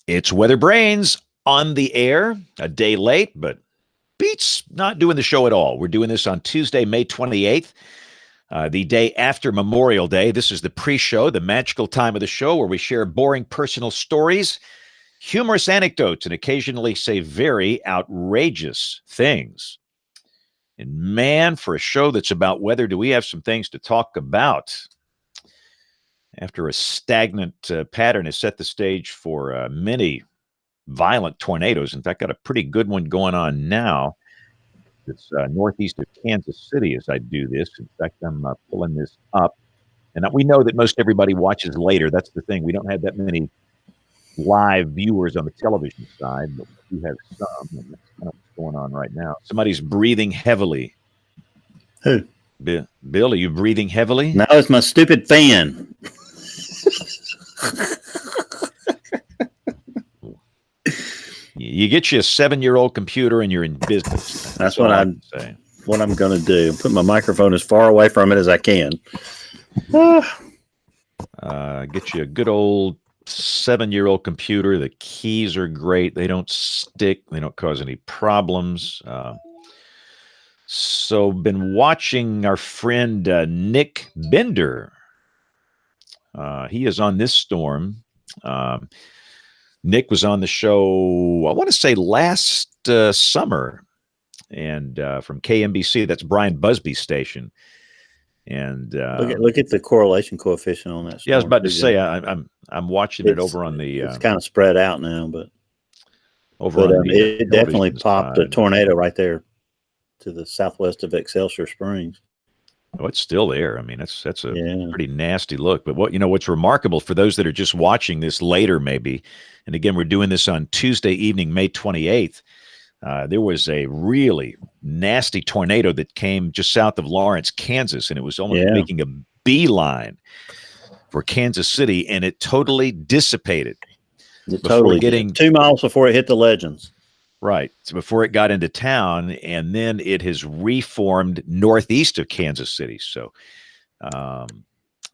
It's WeatherBrains on the air, a day late, but beats not doing the show at all. We're doing this on Tuesday, May 28th, the day after Memorial Day. This is the pre-show, the magical time of the show where we share boring personal stories, humorous anecdotes, and occasionally say very outrageous things. And man, for a show that's about weather, do we have some things to talk about? After a stagnant pattern has set the stage for many violent tornadoes. In fact, got a pretty good one going on now. It's northeast of Kansas City as I do this. In fact, I'm pulling this up. And we know that most everybody watches later. That's the thing. We don't have that many live viewers on the television side, but we have some. And that's kind of what's going on right now. Somebody's breathing heavily. Who? Bill, are you breathing heavily? No, it's my stupid fan. You get you a 7-year-old computer and you're in business. That's what I'm saying. What I'm going to do. Put my microphone as far away from it as I can. Get you a good old 7-year-old computer. The keys are great. They don't stick. They don't cause any problems. So been watching our friend Nick Bender. He is on this storm. Nick was on the show, I want to say last summer, and from KMBC, that's Brian Busby's station. And look at the correlation coefficient on that storm. Yeah, I was about to say I'm watching it over on the. It's kind of spread out now, but it definitely popped a tornado right there to the southwest of Excelsior Springs. Oh, it's still there. I mean, that's a pretty nasty look. But what's remarkable for those that are just watching this later, maybe, and again, we're doing this on Tuesday evening, May 28th. There was a really nasty tornado that came just south of Lawrence, Kansas, and it was almost making a beeline for Kansas City, and it totally dissipated. It totally getting 2 miles before it hit the Legends. Right. So before it got into town, and then it has reformed northeast of Kansas City. So,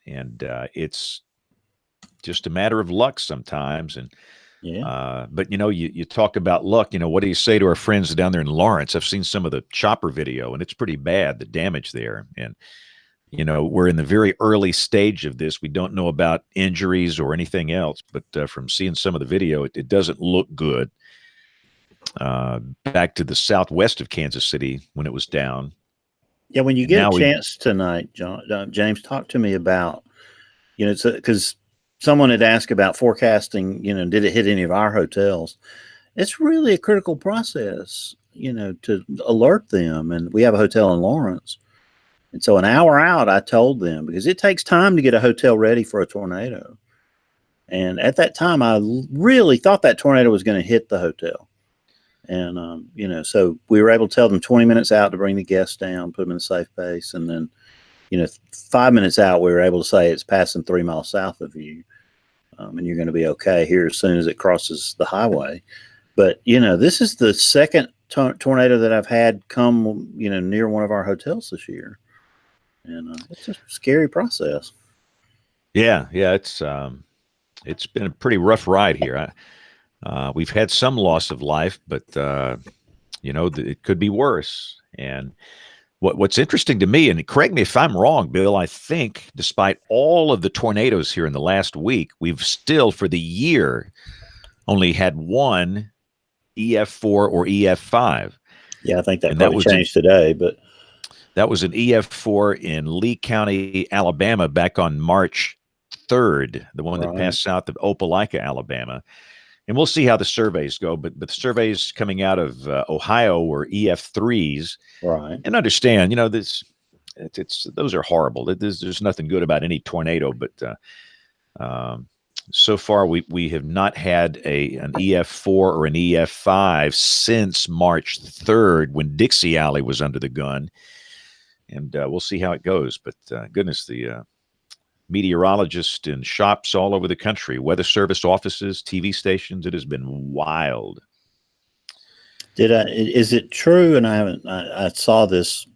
it's just a matter of luck sometimes. And, but you talk about luck, what do you say to our friends down there in Lawrence? I've seen some of the chopper video and it's pretty bad, the damage there. And, we're in the very early stage of this. We don't know about injuries or anything else, but from seeing some of the video, it doesn't look good. Back to the southwest of Kansas City when it was down. Yeah, when you get a chance tonight, James, talk to me about, because someone had asked about forecasting, did it hit any of our hotels? It's really a critical process, to alert them. And we have a hotel in Lawrence. And so an hour out, I told them, because it takes time to get a hotel ready for a tornado. And at that time, I really thought that tornado was going to hit the hotel. And, so we were able to tell them 20 minutes out to bring the guests down, put them in a safe place. And then, 5 minutes out, we were able to say it's passing 3 miles south of you. And you're going to be okay here as soon as it crosses the highway. But, this is the second tornado that I've had come, near one of our hotels this year. And it's a scary process. Yeah. It's been a pretty rough ride here. We've had some loss of life, but, it could be worse. And what's interesting to me, and correct me if I'm wrong, Bill, I think despite all of the tornadoes here in the last week, we've still, for the year, only had one EF4 or EF5. Yeah, I think that probably changed today, but that was an EF4 in Lee County, Alabama, back on March 3rd, the one that passed south of Opelika, Alabama. And we'll see how the surveys go, but the surveys coming out of Ohio were EF3s, right? And understand, those are horrible. There's nothing good about any tornado, but so far we have not had an EF4 or an EF5 since March 3rd when Dixie Alley was under the gun, and we'll see how it goes. But goodness, the meteorologists in shops all over the country, weather service offices, TV stations. It has been wild. Is it true? And I saw this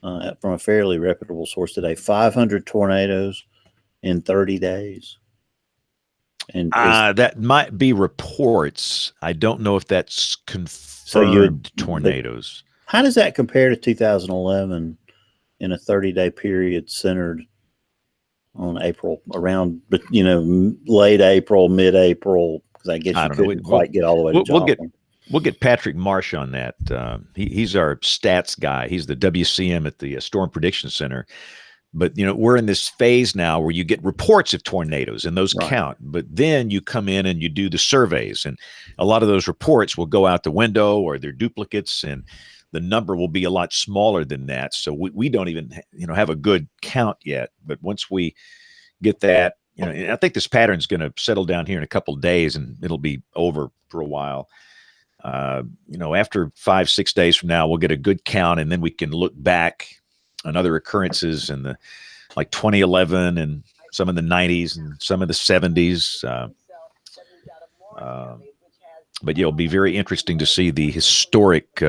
from a fairly reputable source today. 500 tornadoes in 30 days. And that might be reports. I don't know if that's confirmed tornadoes. How does that compare to 2011 in a 30-day period centered on April, around, late April, mid-April? Because I guess you couldn't quite get all the way to Joplin. We'll get Patrick Marsh on that. He's our stats guy. He's the WCM at the Storm Prediction Center. But, we're in this phase now where you get reports of tornadoes and those count. But then you come in and you do the surveys. And a lot of those reports will go out the window or they're duplicates. And the number will be a lot smaller than that. So we don't even, have a good count yet. But once we get that, I think this pattern is going to settle down here in a couple of days and it'll be over for a while. After 5-6 days from now, we'll get a good count and then we can look back on other occurrences in like 2011 and some in the 90s and some of the 70s. But it'll be very interesting to see the historic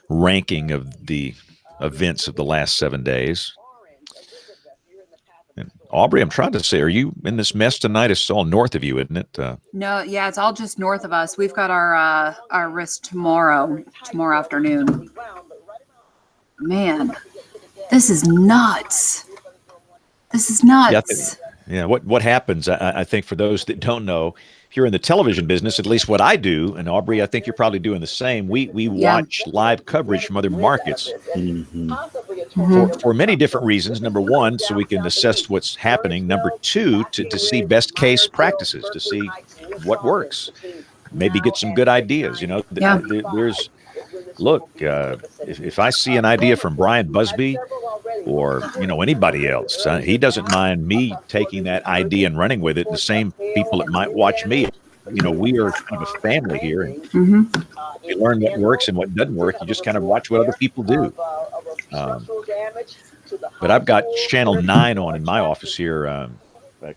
ranking of the events of the last 7 days. And Aubrey, I'm trying to say, are you in this mess tonight? It's all north of you, isn't it? No, yeah, it's all just north of us. We've got our risk tomorrow afternoon. Man, this is nuts. This is nuts. Yeah, what happens, I think, for those that don't know, if you're in the television business, at least what I do, and Aubrey, I think you're probably doing the same, we watch live coverage from other markets for many different reasons. Number one, so we can assess what's happening. Number two, to see best case practices, to see what works. Maybe get some good ideas. There's look, if I see an idea from Brian Busby or, anybody else, he doesn't mind me taking that idea and running with it. The same people that might watch me, we are kind of a family here. And we learn what works and what doesn't work. You just kind of watch what other people do. But I've got Channel 9 on in my office here. Look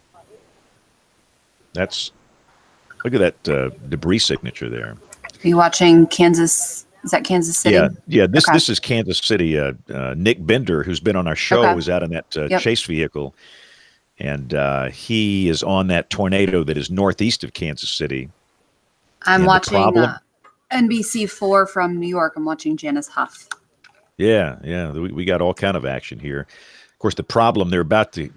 at that debris signature there. Are you watching Kansas? Is that Kansas City? Yeah. This is Kansas City. Nick Bender, who's been on our show, was out in that chase vehicle, and he is on that tornado that is northeast of Kansas City. I'm watching NBC4 from New York. I'm watching Janice Huff. Yeah. We got all kind of action here. Of course, the problem they're about to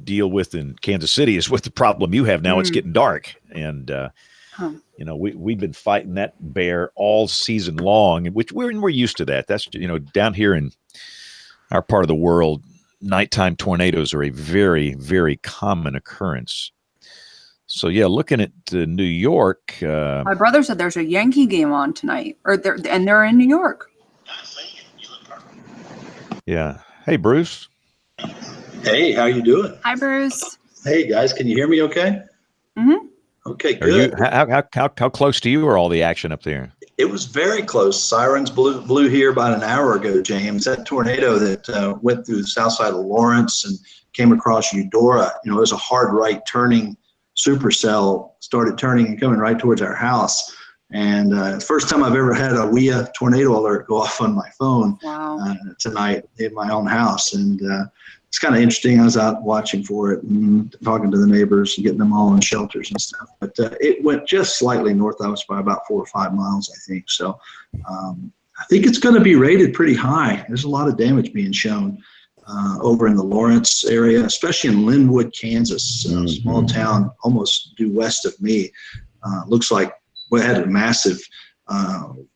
deal with in Kansas City is what the problem you have now. It's getting dark, and we've been fighting that bear all season long, which we're used to that. That's, down here in our part of the world, nighttime tornadoes are a very, very common occurrence. So, looking at New York. My brother said there's a Yankee game on tonight, and they're in New York. Yeah. Hey, Bruce. Hey, how you doing? Hi, Bruce. Hey, guys, can you hear me okay? Mm-hmm. Okay, good. How close to you are all the action up there? It was very close. Sirens blew here about an hour ago, James. That tornado that went through the south side of Lawrence and came across Eudora, it was a hard right turning supercell, started turning and coming right towards our house. And first time I've ever had a WEA tornado alert go off on my phone tonight in my own house. And it's kind of interesting. I was out watching for it and talking to the neighbors and getting them all in shelters and stuff. But it went just slightly north of us by about 4 or 5 miles, I think. So I think it's going to be rated pretty high. There's a lot of damage being shown over in the Lawrence area, especially in Linwood, Kansas, a small town almost due west of me. Looks like we had a massive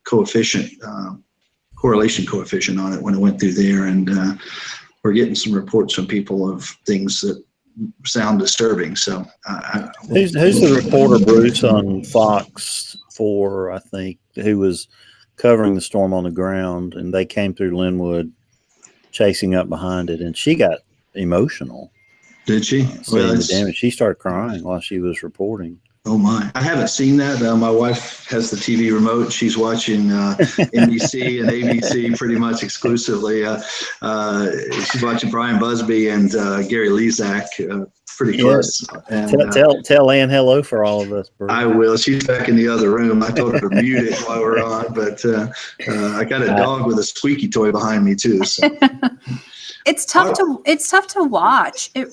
correlation coefficient on it when it went through there. And we're getting some reports from people of things that sound disturbing. So who's the reporter, Bruce, on Fox 4, I think, who was covering the storm on the ground, and they came through Linwood chasing up behind it, and she got emotional. Did she? Seeing the damage. She started crying while she was reporting. Oh my! I haven't seen that. My wife has the TV remote. She's watching NBC and ABC pretty much exclusively. She's watching Brian Busby and Gary Lezak pretty close. And, tell Ann hello for all of us, Bruce. I will. She's back in the other room. I told her to mute it while we're on, but I got a dog with a squeaky toy behind me too. So. It's tough to watch. It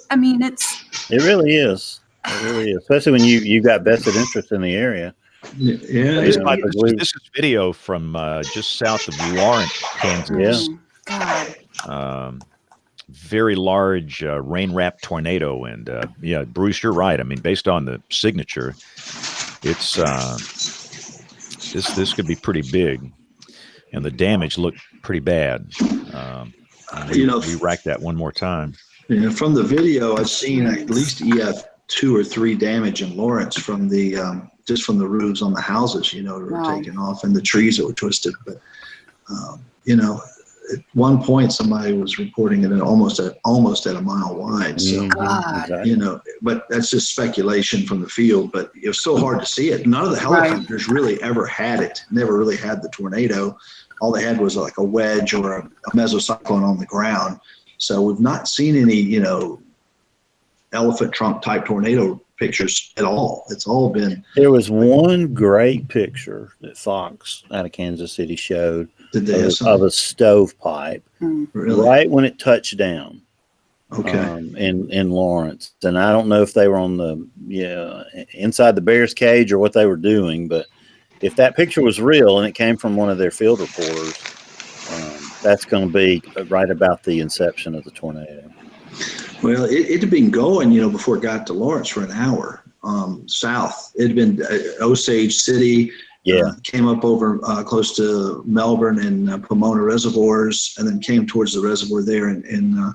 really is. It really is, especially when you got vested interest in the area. Yeah, This is video from just south of Lawrence, Kansas. Yeah. God. Very large rain-wrapped tornado, and yeah, Bruce, you're right. I mean, based on the signature, it's this could be pretty big, and the damage looked pretty bad. We racked that one more time. Yeah, from the video, I've seen at least EF2 or 3 damage in Lawrence from the just from the roofs on the houses, that were taken off, and the trees that were twisted. But at one point, somebody was reporting it almost at a mile wide. So, but that's just speculation from the field. But it was so hard to see it. None of the helicopters really ever had it. Never really had the tornado. All they had was like a wedge or a mesocyclone on the ground. So we've not seen any, elephant trunk type tornado pictures at all. It's all been. There was one great picture that Fox out of Kansas City showed of a stovepipe right when it touched down. Okay. In Lawrence, and I don't know if they were on the inside the bear's cage or what they were doing, but if that picture was real and it came from one of their field reporters, that's going to be right about the inception of the tornado. Well, it had been going, before it got to Lawrence for an hour south. It had been Osage City. Yeah. Came up over close to Melbourne and Pomona reservoirs, and then came towards the reservoir there in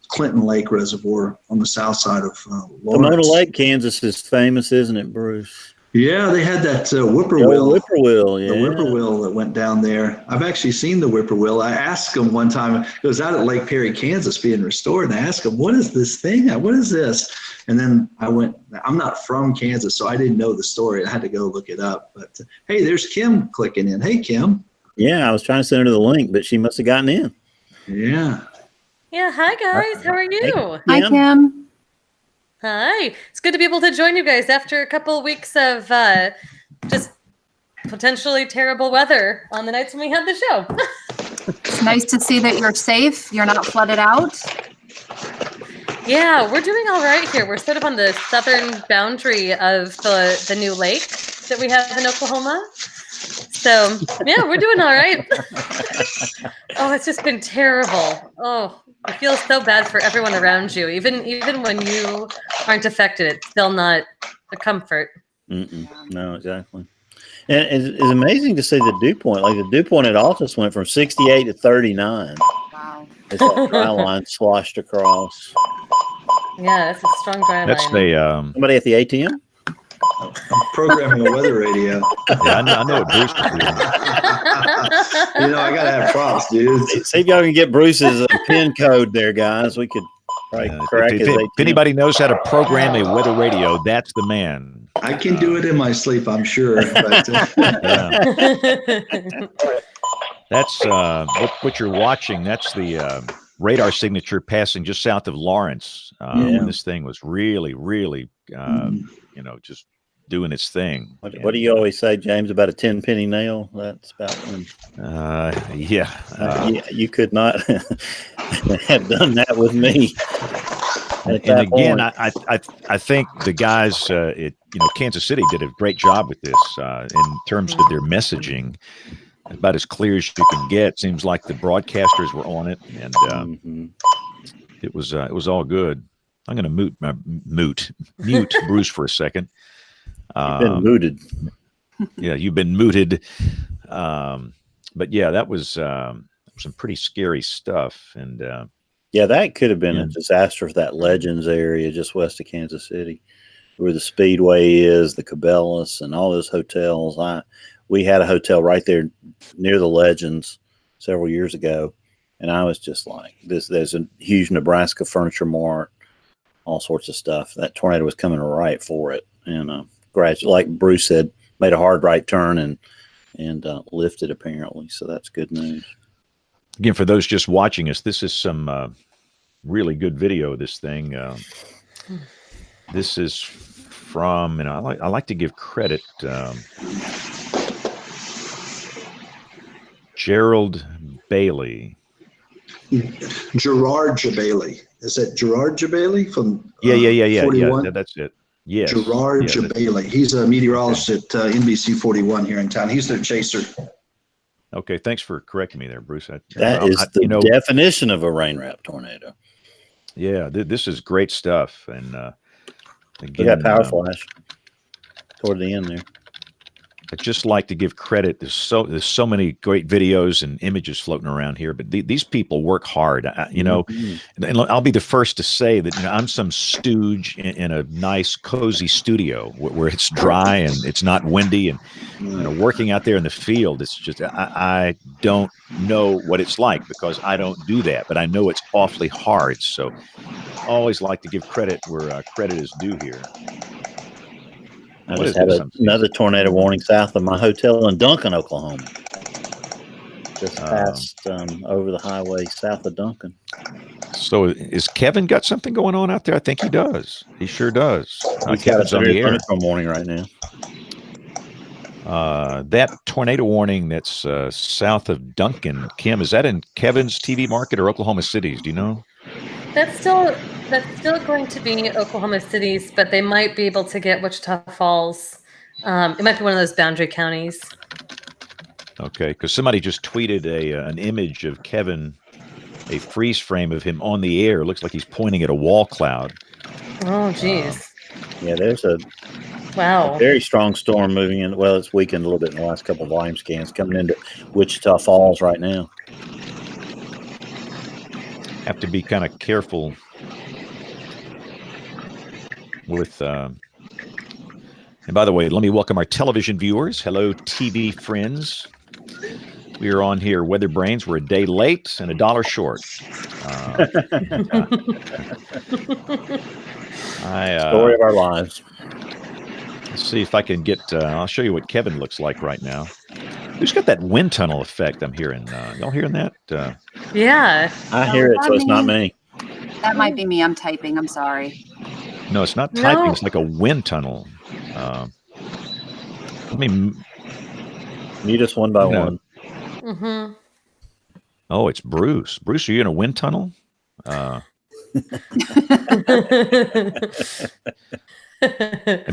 Clinton Lake Reservoir on the south side of Lawrence. Pomona Lake, Kansas is famous, isn't it, Bruce? Yeah, they had that whippoorwill. Whippoorwill, yeah. The whippoorwill that went down there. I've actually seen the whippoorwill. I asked him one time, it was out at Lake Perry, Kansas, being restored, and I asked him, what is this thing? What is this? And then I'm not from Kansas, so I didn't know the story. I had to go look it up. But hey, there's Kim clicking in. Hey, Kim. Yeah, I was trying to send her the link, but she must have gotten in. Yeah. Yeah, hi guys. How are you? Hi, Kim. Hi. It's good to be able to join you guys after a couple of weeks of just potentially terrible weather on the nights when we had the show. It's nice to see that you're safe. You're not flooded out. Yeah, we're doing all right here. We're sort of on the southern boundary of the new lake that we have in Oklahoma. So, yeah, we're doing all right. Oh, it's just been terrible. Oh, I feel so bad for everyone around you. Even when you aren't affected, it's still not a comfort. No, exactly. And it's amazing to see the dew point. Like the dew point at Altus went from 68 to 39. Wow. It's that dry line sloshed across. Yeah, it's a strong dry line. That's the somebody at the ATM? I'm programming a weather radio. Yeah, I know what Bruce is doing. I gotta have props, dude. See if y'all can get Bruce's PIN code there, guys. We could crack his ATM. If anybody knows how to program a weather radio, that's the man. I can do it in my sleep, I'm sure. But, That's what you're watching. That's the radar signature passing just south of Lawrence when this thing was really, really, just doing its thing. What do you always say, James, about a 10-penny nail? That's about when. You could not have done that with me. And again, I think the guys Kansas City did a great job with this in terms of their messaging. About as clear as you can get. Seems like the broadcasters were on it, and it was all good. I'm going to mute Bruce for a second. You've been muted. Yeah, you've been muted. But yeah, that was some pretty scary stuff. And that could have been a disaster for that Legends area just west of Kansas City, where the Speedway is, the Cabela's, and all those hotels. We had a hotel right there near the Legends several years ago, and I was just like, there's a huge Nebraska Furniture Mart, all sorts of stuff. That tornado was coming right for it, and like Bruce said, made a hard right turn and lifted apparently. So that's good news. Again, for those just watching us, this is some really good video of this thing. This is from, and I like to give credit. Gerald Bailey. Gerard Bailey. Is that Gerard Jabali from Yeah, 41? that's it. Yes. Gerard Jabali. He's a meteorologist at NBC 41 here in town. He's their chaser. Okay, thanks for correcting me there, Bruce. That is the definition of a rain wrap tornado. Yeah, this is great stuff. And again, we got power flash toward the end there. I'd just like to give credit. There's so many great videos and images floating around here, but these people work hard. And I'll be the first to say that I'm some stooge in a nice, cozy studio where it's dry and it's not windy, and working out there in the field. It's just I don't know what it's like because I don't do that, but I know it's awfully hard. So I always like to give credit where credit is due here. I just had another tornado warning south of my hotel in Duncan, Oklahoma. Just passed over the highway south of Duncan. So is Kevin got something going on out there? I think he does. He sure does. He's got a severe thunderstorm warning right now. That tornado warning that's south of Duncan, Kim, is that in Kevin's TV market or Oklahoma City's? Do you know? That's still going to be Oklahoma City's, but they might be able to get Wichita Falls. It might be one of those boundary counties. Okay, because somebody just tweeted an image of Kevin, a freeze frame of him on the air. It looks like he's pointing at a wall cloud. Oh, geez. Yeah, there's a very strong storm moving in. Well, it's weakened a little bit in the last couple of volume scans coming into Wichita Falls right now. Have to be kind of careful with and by the way, let me welcome our television viewers. Hello, TV friends. We are on here, WeatherBrains. We're a day late and $1 short. Story of our lives. Let's see if I can get I'll show you what Kevin looks like right now. Who's got that wind tunnel effect I'm hearing? Y'all hearing that? Yeah. I hear it, so it's not me. That might be me. I'm typing. I'm sorry. No, it's not typing. No. It's like a wind tunnel. Let me mute us one by one. Mm-hmm. Oh, it's Bruce. Bruce, are you in a wind tunnel? And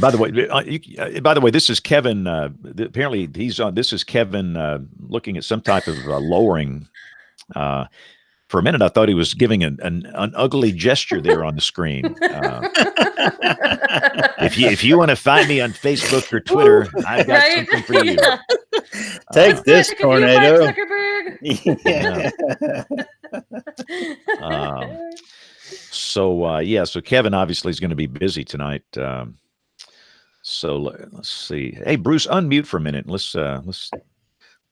by the way, this is Kevin. Apparently, he's on. This is Kevin looking at some type of lowering. For a minute, I thought he was giving an ugly gesture there on the screen. If you want to find me on Facebook or Twitter, I've got something for you. Take this, tornado. So Kevin obviously is going to be busy tonight. So let's see. Hey, Bruce, unmute for a minute. Let's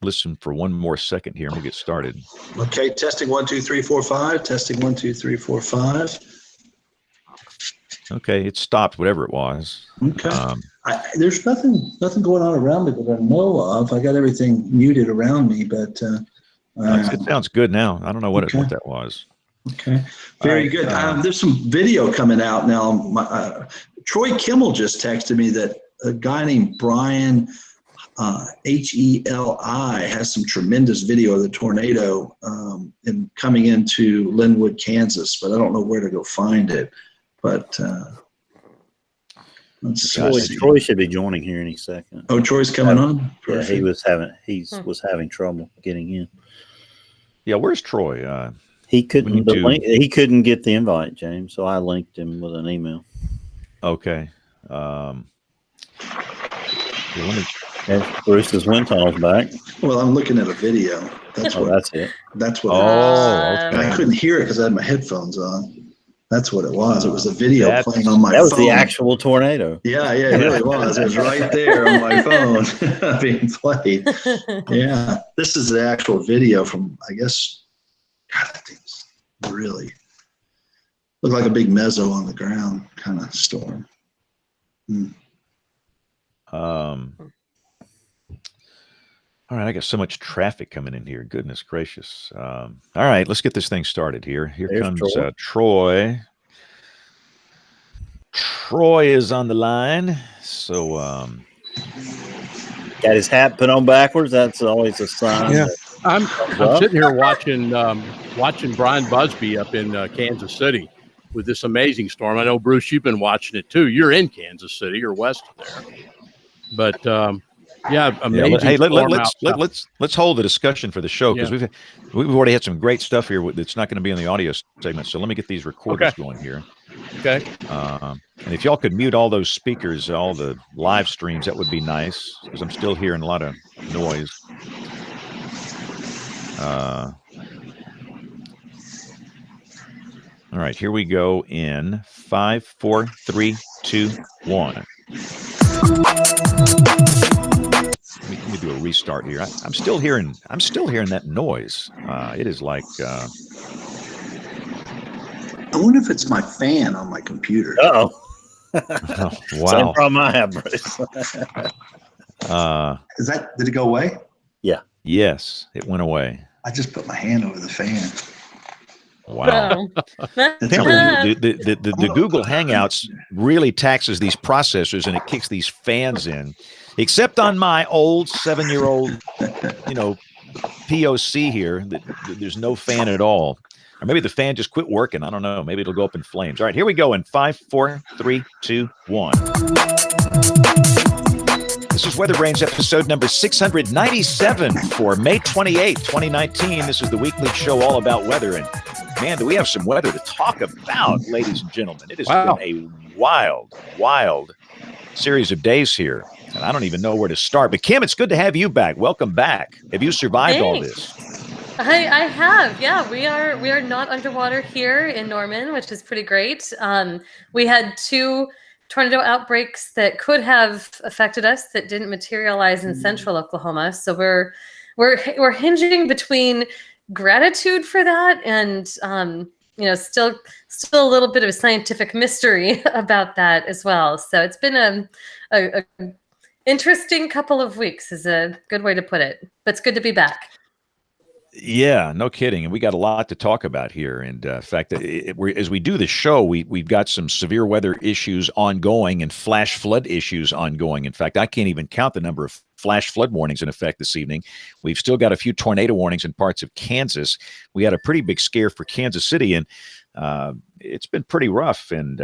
listen for one more second here and we'll get started. Okay, testing 1 2 3 4 5. Testing 1 2 3 4 5. Okay, it stopped whatever it was. Okay. There's nothing going on around me that I know of. I got everything muted around me, but it sounds good now. I don't know what that was. Okay, very good. There's some video coming out now. Troy Kimmel just texted me that a guy named Brian Heli has some tremendous video of the tornado and coming into Linwood, Kansas, but I don't know where to go find it. But Troy should be joining here any second. Oh, Troy's coming on. Yeah, he was having trouble getting in. Yeah, where's Troy? He couldn't. He couldn't get the invite, James. So I linked him with an email. Okay. There's Bruce's wind tunnel's back. Well, I'm looking at a video. That's it. That's what. Okay. I couldn't hear it because I had my headphones on. That's what it was. It was a video playing on my phone. That was the actual tornado. Yeah, it really was. It was right there on my phone being played. Yeah, this is the actual video from, I guess, God, that thing's really looked like a big mezzo on the ground kind of storm. All right, I got so much traffic coming in here. Goodness gracious. All right, let's get this thing started here. There's comes Troy. Troy is on the line. So got his hat put on backwards. That's always a sign. Yeah. I'm sitting here watching Brian Busby up in Kansas City. with this amazing storm. I know, Bruce, you've been watching it too. You're in Kansas City or west of there. But amazing. Hey, storm let's hold the discussion for the show, because we've already had some great stuff here that's not going to be in the audio segment. So let me get these recorders going here. Okay. And if y'all could mute all those speakers, all the live streams, that would be nice, because I'm still hearing a lot of noise. All right, here we go in 5, 4, 3, 2, 1. Let me do a restart here. I'm still hearing that noise. It is like I wonder if it's my fan on my computer. Oh, wow. Same problem I have, Bruce. Did it go away? Yeah. Yes, it went away. I just put my hand over the fan. Wow. Apparently, the Google Hangouts really taxes these processors, and it kicks these fans in. Except on my old 7-year-old, POC here, there's no fan at all. Or maybe the fan just quit working. I don't know. Maybe it'll go up in flames. All right, here we go in 5, 4, 3, 2, 1. This is WeatherBrains episode number 697 for May 28, 2019. This is the weekly show all about weather. And man, do we have some weather to talk about, ladies and gentlemen. It has been a wild series of days here. And I don't even know where to start. But Kim, it's good to have you back. Welcome back. Have you survived all this? I have. Yeah, we are not underwater here in Norman, which is pretty great. We had 2 tornado outbreaks that could have affected us that didn't materialize in central Oklahoma. So we're hinging between gratitude for that and still a little bit of a scientific mystery about that as well. So it's been a interesting couple of weeks is a good way to put it, but it's good to be back. Yeah, no kidding. And we got a lot to talk about here. And in fact, as we do the show, we've got some severe weather issues ongoing and flash flood issues ongoing. In fact, I can't even count the number of flash flood warnings in effect this evening. We've still got a few tornado warnings in parts of Kansas. We had a pretty big scare for Kansas City, and it's been pretty rough. And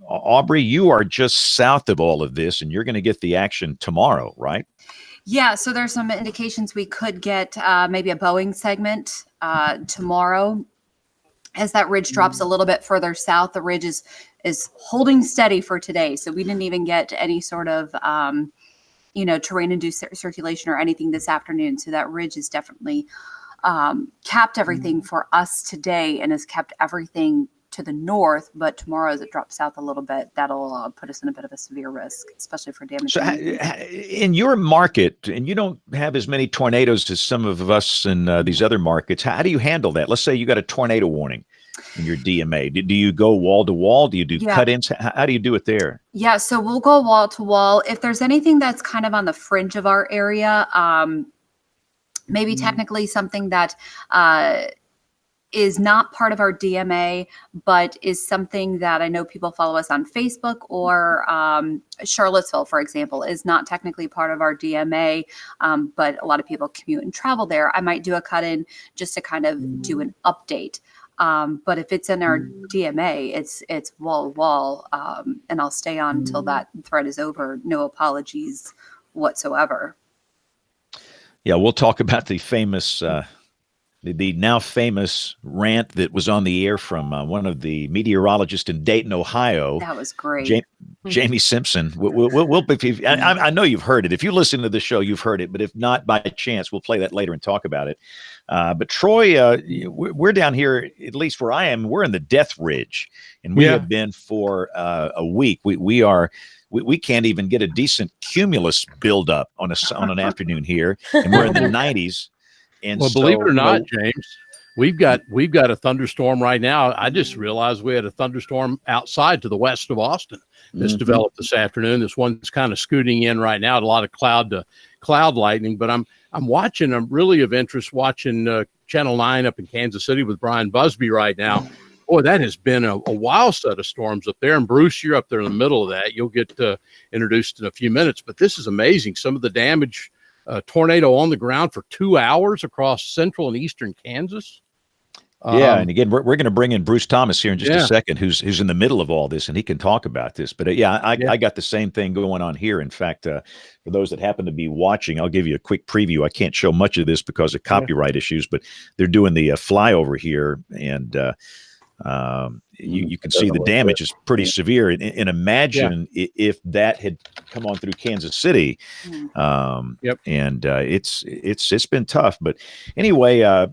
Aubrey, you are just south of all of this, and you're going to get the action tomorrow, right? Yeah, so there's some indications we could get maybe a Boeing segment tomorrow. As that ridge drops a little bit further south, the ridge is holding steady for today. So we didn't even get any sort of, terrain-induced circulation or anything this afternoon. So that ridge is definitely capped everything for us today and has kept everything to the north, but tomorrow as it drops south a little bit, that'll put us in a bit of a severe risk, especially for damage. So in your market, and you don't have as many tornadoes as some of us in these other markets, how do you handle that? Let's say you got a tornado warning in your DMA. Do you go wall to wall? Do you do cut-ins? How do you do it there? Yeah, so we'll go wall to wall. If there's anything that's kind of on the fringe of our area, maybe technically something that is not part of our DMA, but is something that I know people follow us on Facebook, or Charlottesville, for example, is not technically part of our DMA, but a lot of people commute and travel there. I might do a cut-in just to kind of do an update. But if it's in our DMA, it's wall to wall, and I'll stay on until that thread is over. No apologies whatsoever. Yeah, we'll talk about the famous the now famous rant that was on the air from one of the meteorologists in Dayton, Ohio. That was great. Jamie Simpson. I know you've heard it. If you listen to the show, you've heard it. But if not, by chance, we'll play that later and talk about it. But Troy, we're down here, at least where I am, we're in the Death Ridge. And we have been for a week. We can't even get a decent cumulus buildup on an afternoon here. And we're in the 90s. And well, believe it or not, James, we've got a thunderstorm right now. I just realized we had a thunderstorm outside to the west of Austin that's developed this afternoon. This one's kind of scooting in right now. A lot of cloud to cloud lightning, but I'm really of interest watching Channel 9 up in Kansas City with Brian Busby right now. Boy, that has been a wild set of storms up there. And Bruce, you're up there in the middle of that. You'll get introduced in a few minutes, but this is amazing. Some of the damage. Tornado on the ground for 2 hours across central and eastern Kansas. Yeah, and again, we're going to bring in Bruce Thomas here in just a second, who's in the middle of all this, and he can talk about this. But I got the same thing going on here. In fact, for those that happen to be watching, I'll give you a quick preview. I can't show much of this because of copyright issues, but they're doing the flyover here, and you can see the damage is pretty severe. And imagine if that had come on through Kansas City. And it's been tough. But anyway,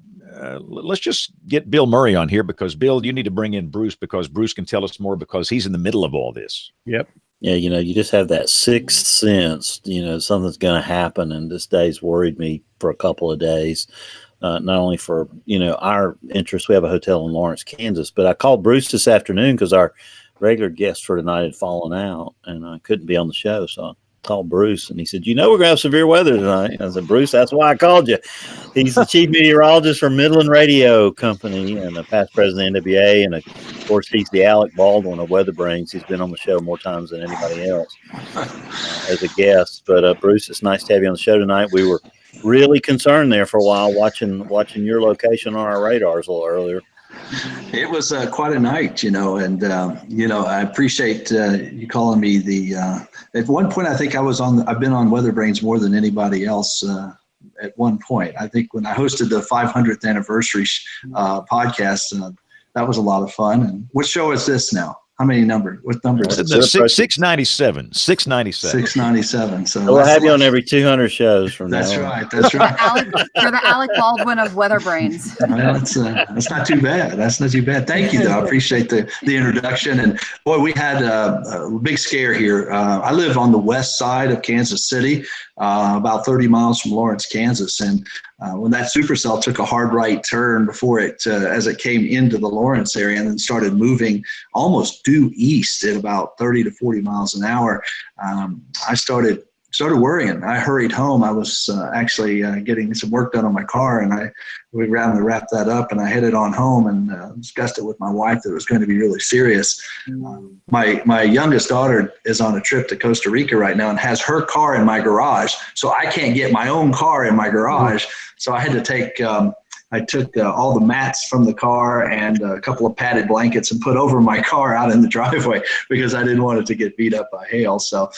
let's just get Bill Murray on here, because Bill, you need to bring in Bruce, because Bruce can tell us more, because he's in the middle of all this. Yeah, you just have that sixth sense, something's going to happen. And this day's worried me for a couple of days. Not only for, our interest, we have a hotel in Lawrence, Kansas, but I called Bruce this afternoon because our regular guest for tonight had fallen out and I couldn't be on the show. So I called Bruce and he said, we're going to have severe weather tonight. I said, Bruce, that's why I called you. He's the chief meteorologist for Midland Radio Company and a past president of the NWA. And of course, he's the Alec Baldwin of WeatherBrains. He's been on the show more times than anybody else as a guest. But Bruce, it's nice to have you on the show tonight. We were really concerned there for a while, watching your location on our radars a little earlier. It was quite a night, and I appreciate you calling me at one point. I think I've been on WeatherBrains more than anybody else. At one point, I think when I hosted the 500th anniversary podcast, that was a lot of fun. And what show is this now? How many numbers? What number is it? 697. 697. So we'll have you on every 200 shows from now. That's right. That's right. You're the Alec Baldwin of WeatherBrains. That's not too bad. That's not too bad. Thank you, though. I appreciate the introduction. And boy, we had a big scare here. I live on the west side of Kansas City, about 30 miles from Lawrence, Kansas. And when that supercell took a hard right turn before it, as it came into the Lawrence area and then started moving almost due east at about 30 to 40 miles an hour, I started worrying. I hurried home. I was actually getting some work done on my car, and we ran to wrap that up, and I headed on home and discussed it with my wife that it was going to be really serious. My youngest daughter is on a trip to Costa Rica right now and has her car in my garage, so I can't get my own car in my garage. So I had to take I took all the mats from the car and a couple of padded blankets and put over my car out in the driveway because I didn't want it to get beat up by hail. So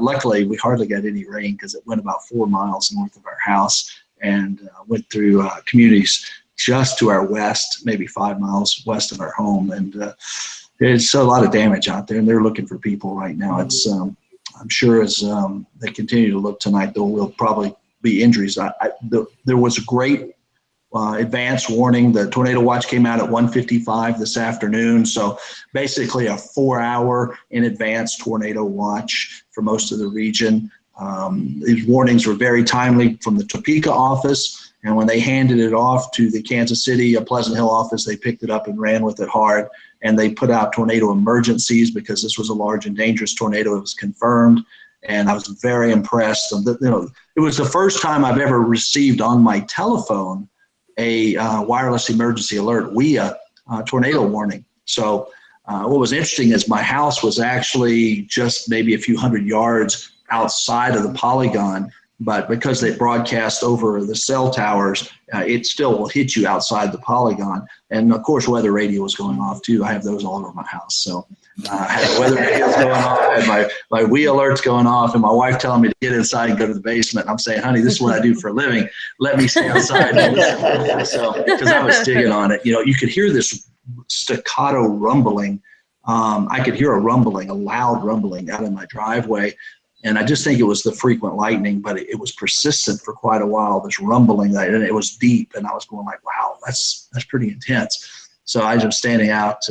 luckily, we hardly got any rain because it went about 4 miles north of our house and went through communities just to our west, maybe 5 miles west of our home. And there's a lot of damage out there, and they're looking for people right now. It's I'm sure as they continue to look tonight, there will probably be injuries. There was a great advance warning. The tornado watch came out at 1:55 this afternoon. So basically a 4-hour in advance tornado watch for most of the region. These warnings were very timely from the Topeka office. And when they handed it off to the Kansas City, Pleasant Hill office, they picked it up and ran with it hard. And they put out tornado emergencies because this was a large and dangerous tornado. It was confirmed. And I was very impressed. It was the first time I've ever received on my telephone a wireless emergency alert, WEA tornado warning. So what was interesting is my house was actually just maybe a few hundred yards outside of the polygon, but because they broadcast over the cell towers, it still will hit you outside the polygon. And of course, weather radio was going off too. I have those all over my house. So I had weather radios going off, I had my WEA alerts going off, and my wife telling me to get inside and go to the basement. I'm saying, honey, this is what I do for a living. Let me stay outside. So, because I was digging on it, you could hear this staccato rumbling. I could hear a loud rumbling out in my driveway. And I just think it was the frequent lightning, but it was persistent for quite a while, this rumbling, and it was deep. And I was going like, wow, that's pretty intense. So I was standing out,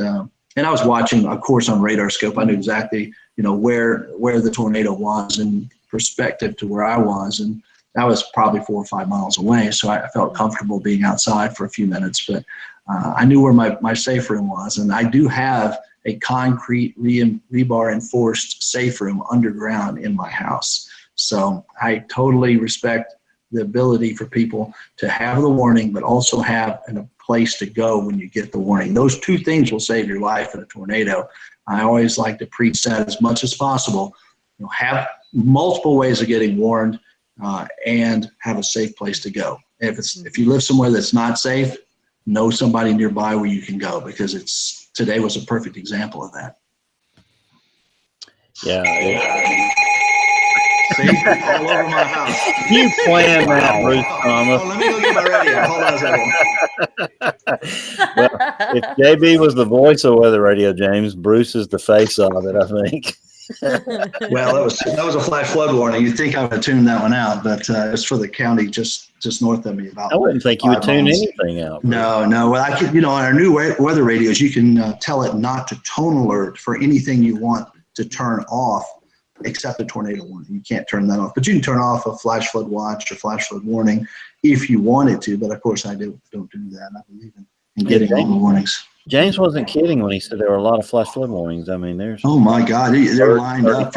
and I was watching, of course, on radar scope. I knew exactly, where the tornado was in perspective to where I was. And that was probably 4 or 5 miles away. So I felt comfortable being outside for a few minutes, but I knew where my safe room was. And I do have a concrete rebar enforced safe room underground in my house. So I totally respect the ability for people to have the warning, but also have a place to go when you get the warning. Those two things will save your life in a tornado. I always like to preach that as much as possible. Have multiple ways of getting warned and have a safe place to go. If you live somewhere that's not safe, know somebody nearby where you can go, because today was a perfect example of that. Yeah. See, all over my house. You planned that, Bruce Thomas. Oh, let me go get my radio. Hold on a second. Well, if JB was the voice of Weather Radio, James, Bruce is the face of it, I think. Well, that was a flash flood warning. You'd think I would have tuned that one out, but it's for the county just north of me. About I wouldn't think you would tune anything out. Bruce. No. Well, I could, on our new weather radios, you can tell it not to tone alert for anything you want to turn off, except a tornado warning. You can't turn that off, but you can turn off a flash flood watch or flash flood warning if you wanted to. But of course, I don't do that. I believe in getting all the warnings. James wasn't kidding when he said there were a lot of flash flood warnings. I mean, there's. Oh my God, they're lined up.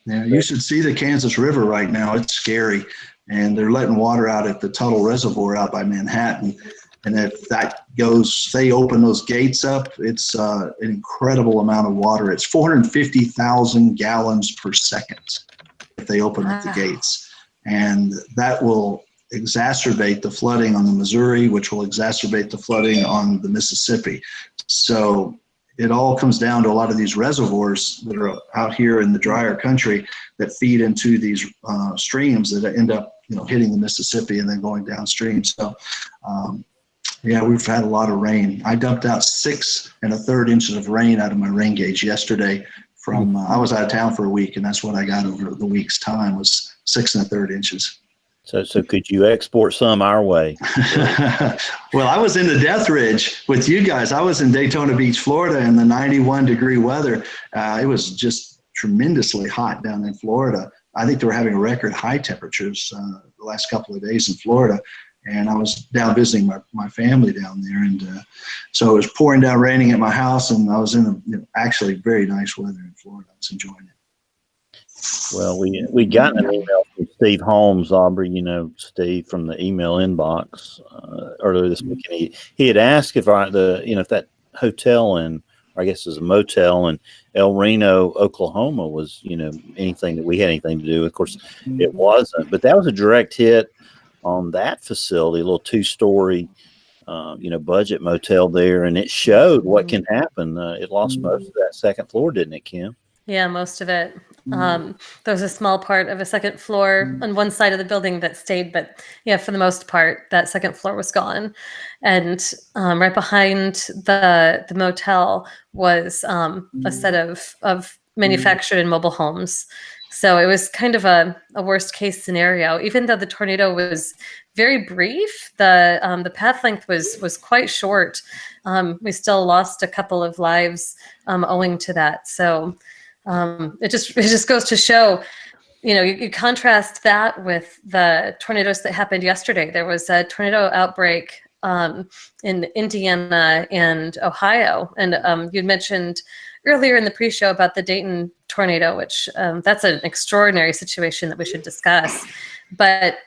Yeah, you should see the Kansas River right now. It's scary, and they're letting water out at the Tuttle Reservoir out by Manhattan. And if that goes, they open those gates up, it's an incredible amount of water. It's 450,000 gallons per second if they open up the gates. And that will exacerbate the flooding on the Missouri, which will exacerbate the flooding on the Mississippi. So it all comes down to a lot of these reservoirs that are out here in the drier country that feed into these streams that end up, hitting the Mississippi and then going downstream. So, yeah, we've had a lot of rain. I dumped out 6 1/3 inches of rain out of my rain gauge yesterday. I was out of town for a week, and that's what I got over the week's time was 6 1/3 inches. So could you export some our way? Well, I was in the Death Ridge with you guys. I was in Daytona Beach, Florida, in the 91-degree weather. It was just tremendously hot down in Florida. I think they were having record high temperatures the last couple of days in Florida. And I was down visiting my family down there. And so it was pouring down, raining at my house. And I was in actually very nice weather in Florida. I was enjoying it. Well, we got an email from Steve Holmes, Aubrey, Steve from the email inbox earlier this week. And he had asked if if that hotel or I guess it's a motel in El Reno, Oklahoma was, anything that we had anything to do. Of course, it wasn't. But that was a direct hit on that facility, a little 2-story, budget motel there, and it showed what can happen. It lost most of that second floor, didn't it, Kim? Yeah, most of it. There was a small part of a second floor on one side of the building that stayed, but yeah, for the most part, that second floor was gone. And right behind the motel was a set of manufactured and mobile homes. So it was kind of a worst case scenario. Even though the tornado was very brief, the path length was quite short. We still lost a couple of lives owing to that. So it just goes to show, you contrast that with the tornadoes that happened yesterday. There was a tornado outbreak in Indiana and Ohio, and you'd mentioned earlier in the pre-show about the Dayton tornado, which that's an extraordinary situation that we should discuss. But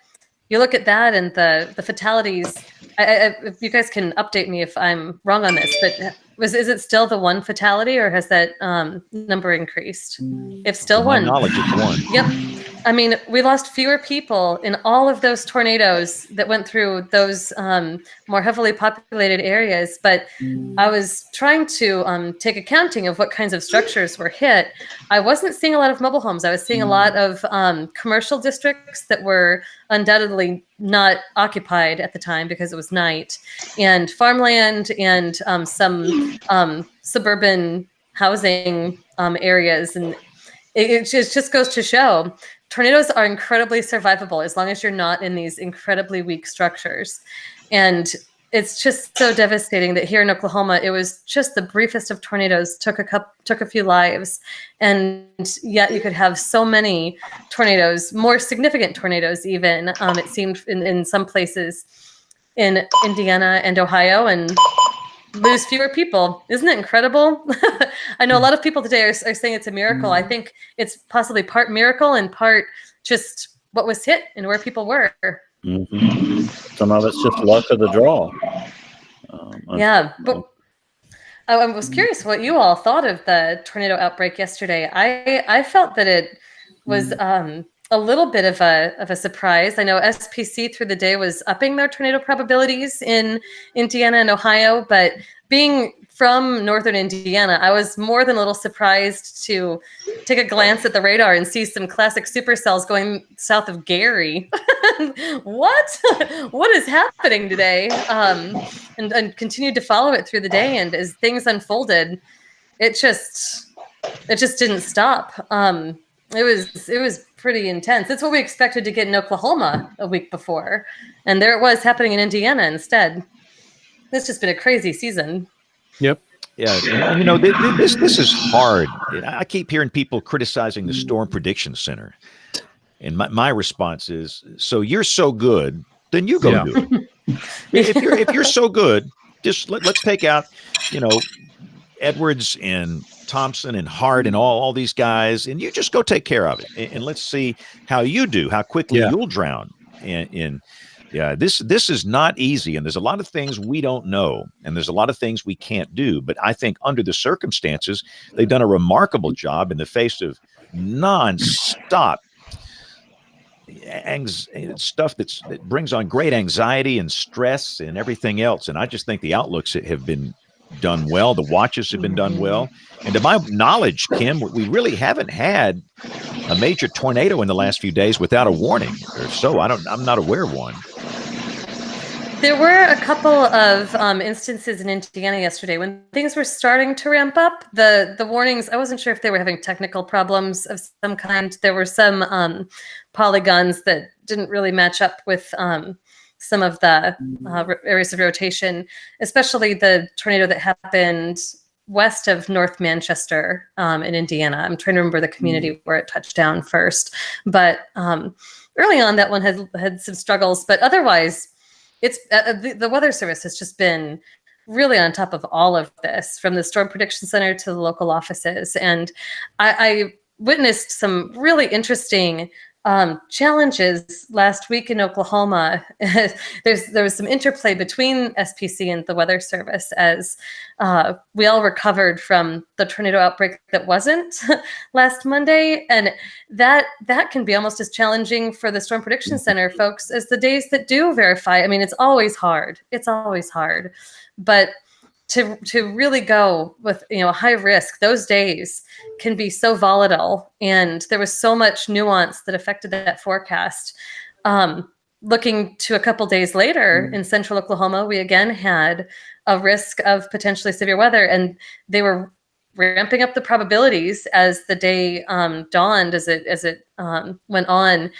you look at that and the fatalities. If you guys can update me if I'm wrong on this, but is it still the 1 fatality, or has that number increnced? If still to my 1. knowledge, it's 1. Yep. I mean, we lost fewer people in all of those tornadoes that went through those more heavily populated areas. But I was trying to take accounting of what kinds of structures were hit. I wasn't seeing a lot of mobile homes. I was seeing a lot of commercial districts that were undoubtedly not occupied at the time because it was night, and farmland and some suburban housing areas. And it just goes to show tornadoes are incredibly survivable as long as you're not in these incredibly weak structures. And it's just so devastating that here in Oklahoma, it was just the briefest of tornadoes, took a few lives. And yet you could have so many tornadoes, more significant tornadoes even, it seemed in some places in Indiana and Ohio, and lose fewer people. Isn't it incredible? I know a lot of people today are saying it's a miracle. I think it's possibly part miracle and part just what was hit and where people were. Mm-hmm. Some of it's just luck of the draw. Yeah, but I was curious what you all thought of the tornado outbreak yesterday. I felt that it was a little bit of a surprise. I know SPC through the day was upping their tornado probabilities in Indiana and Ohio, but being from northern Indiana, I was more than a little surprised to take a glance at the radar and see some classic supercells going south of Gary. What? What is happening today? And continued to follow it through the day, and as things unfolded, it just didn't stop. It was pretty intense. It's what we expected to get in Oklahoma a week before, and there it was happening in Indiana instead. It's just been a crazy season. Yep. Yeah, this is hard. I keep hearing people criticizing the Storm Prediction Center, and my response is, so you're so good, then you go do it. If you're so good, just let's take out, Edwards and Thompson and Hart and all these guys, and you just go take care of it, and let's see how you do, how quickly you'll drown in. Yeah, this is not easy, and there's a lot of things we don't know, and there's a lot of things we can't do. But I think under the circumstances, they've done a remarkable job in the face of nonstop stuff that brings on great anxiety and stress and everything else. And I just think the outlooks have been done well. The watches have been done well. And to my knowledge, Kim, we really haven't had a major tornado in the last few days without a warning. Or so I'm not aware of one. There were a couple of instances in Indiana yesterday when things were starting to ramp up. The warnings, I wasn't sure if they were having technical problems of some kind. There were some polygons that didn't really match up with some of the areas of rotation, especially the tornado that happened west of North Manchester in Indiana. I'm trying to remember the community where it touched down first. But early on, that one had some struggles. But otherwise, it's the Weather Service has just been really on top of all of this, from the Storm Prediction Center to the local offices. And I witnessed some really interesting challenges last week in Oklahoma. There was some interplay between SPC and the Weather Service as we all recovered from the tornado outbreak that wasn't last Monday, and that can be almost as challenging for the Storm Prediction Center folks as the days that do verify. I mean, it's always hard. It's always hard, but to really go with high risk, those days can be so volatile, and there was so much nuance that affected that forecast. Looking to a couple days later in central Oklahoma, we again had a risk of potentially severe weather, and they were ramping up the probabilities as the day dawned, as it went on,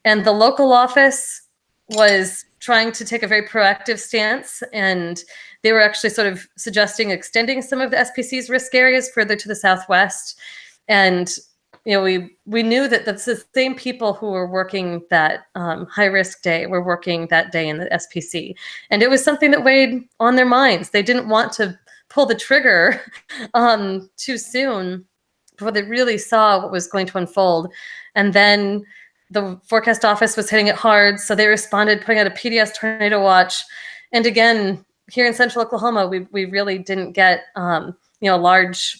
and the local office was trying to take a very proactive stance, and they were actually sort of suggesting extending some of the SPC's risk areas further to the southwest. And we knew that that's the same people who were working that high risk day were working that day in the SPC, and it was something that weighed on their minds. They didn't want to pull the trigger too soon before they really saw what was going to unfold. And then the forecast office was hitting it hard, so they responded, putting out a PDS tornado watch. And again, here in central Oklahoma, we really didn't get a large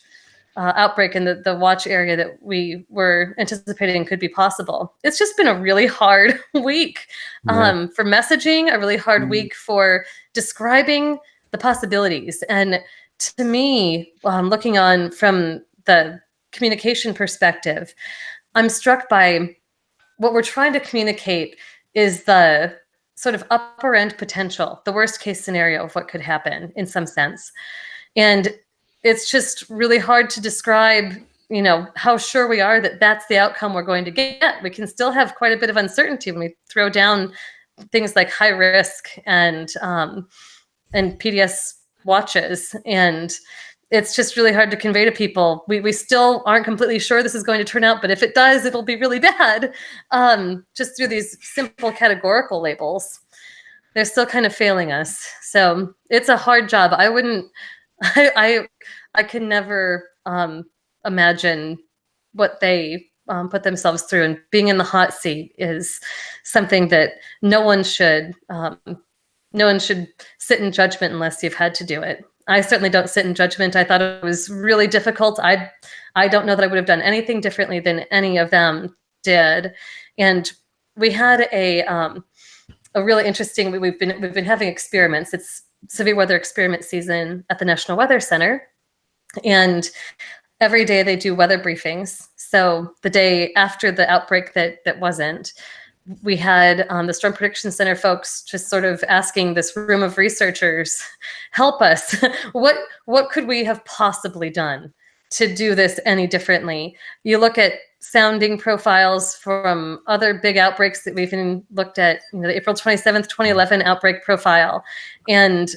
outbreak in the watch area that we were anticipating could be possible. It's just been a really hard week for messaging, a really hard week for describing the possibilities. And to me, looking on from the communication perspective, I'm struck by what we're trying to communicate is the sort of upper end potential, the worst case scenario of what could happen in some sense. And it's just really hard to describe, how sure we are that that's the outcome we're going to get. We can still have quite a bit of uncertainty when we throw down things like high risk and PDS watches. And it's just really hard to convey to people. We still aren't completely sure this is going to turn out, but if it does, it'll be really bad. Just through these simple categorical labels, they're still kind of failing us. So it's a hard job. I can never imagine what they put themselves through, and being in the hot seat is something that no one should sit in judgment unless you've had to do it. I certainly don't sit in judgment. I thought it was really difficult. I don't know that I would have done anything differently than any of them did. And we had a really interesting, we've been having experiments. It's severe weather experiment season at the National Weather Center. And every day they do weather briefings. So the day after the outbreak that wasn't, we had the Storm Prediction Center folks just sort of asking this room of researchers, help us. What could we have possibly done to do this any differently? You look at sounding profiles from other big outbreaks that we've even looked at, the April 27th, 2011 outbreak profile. And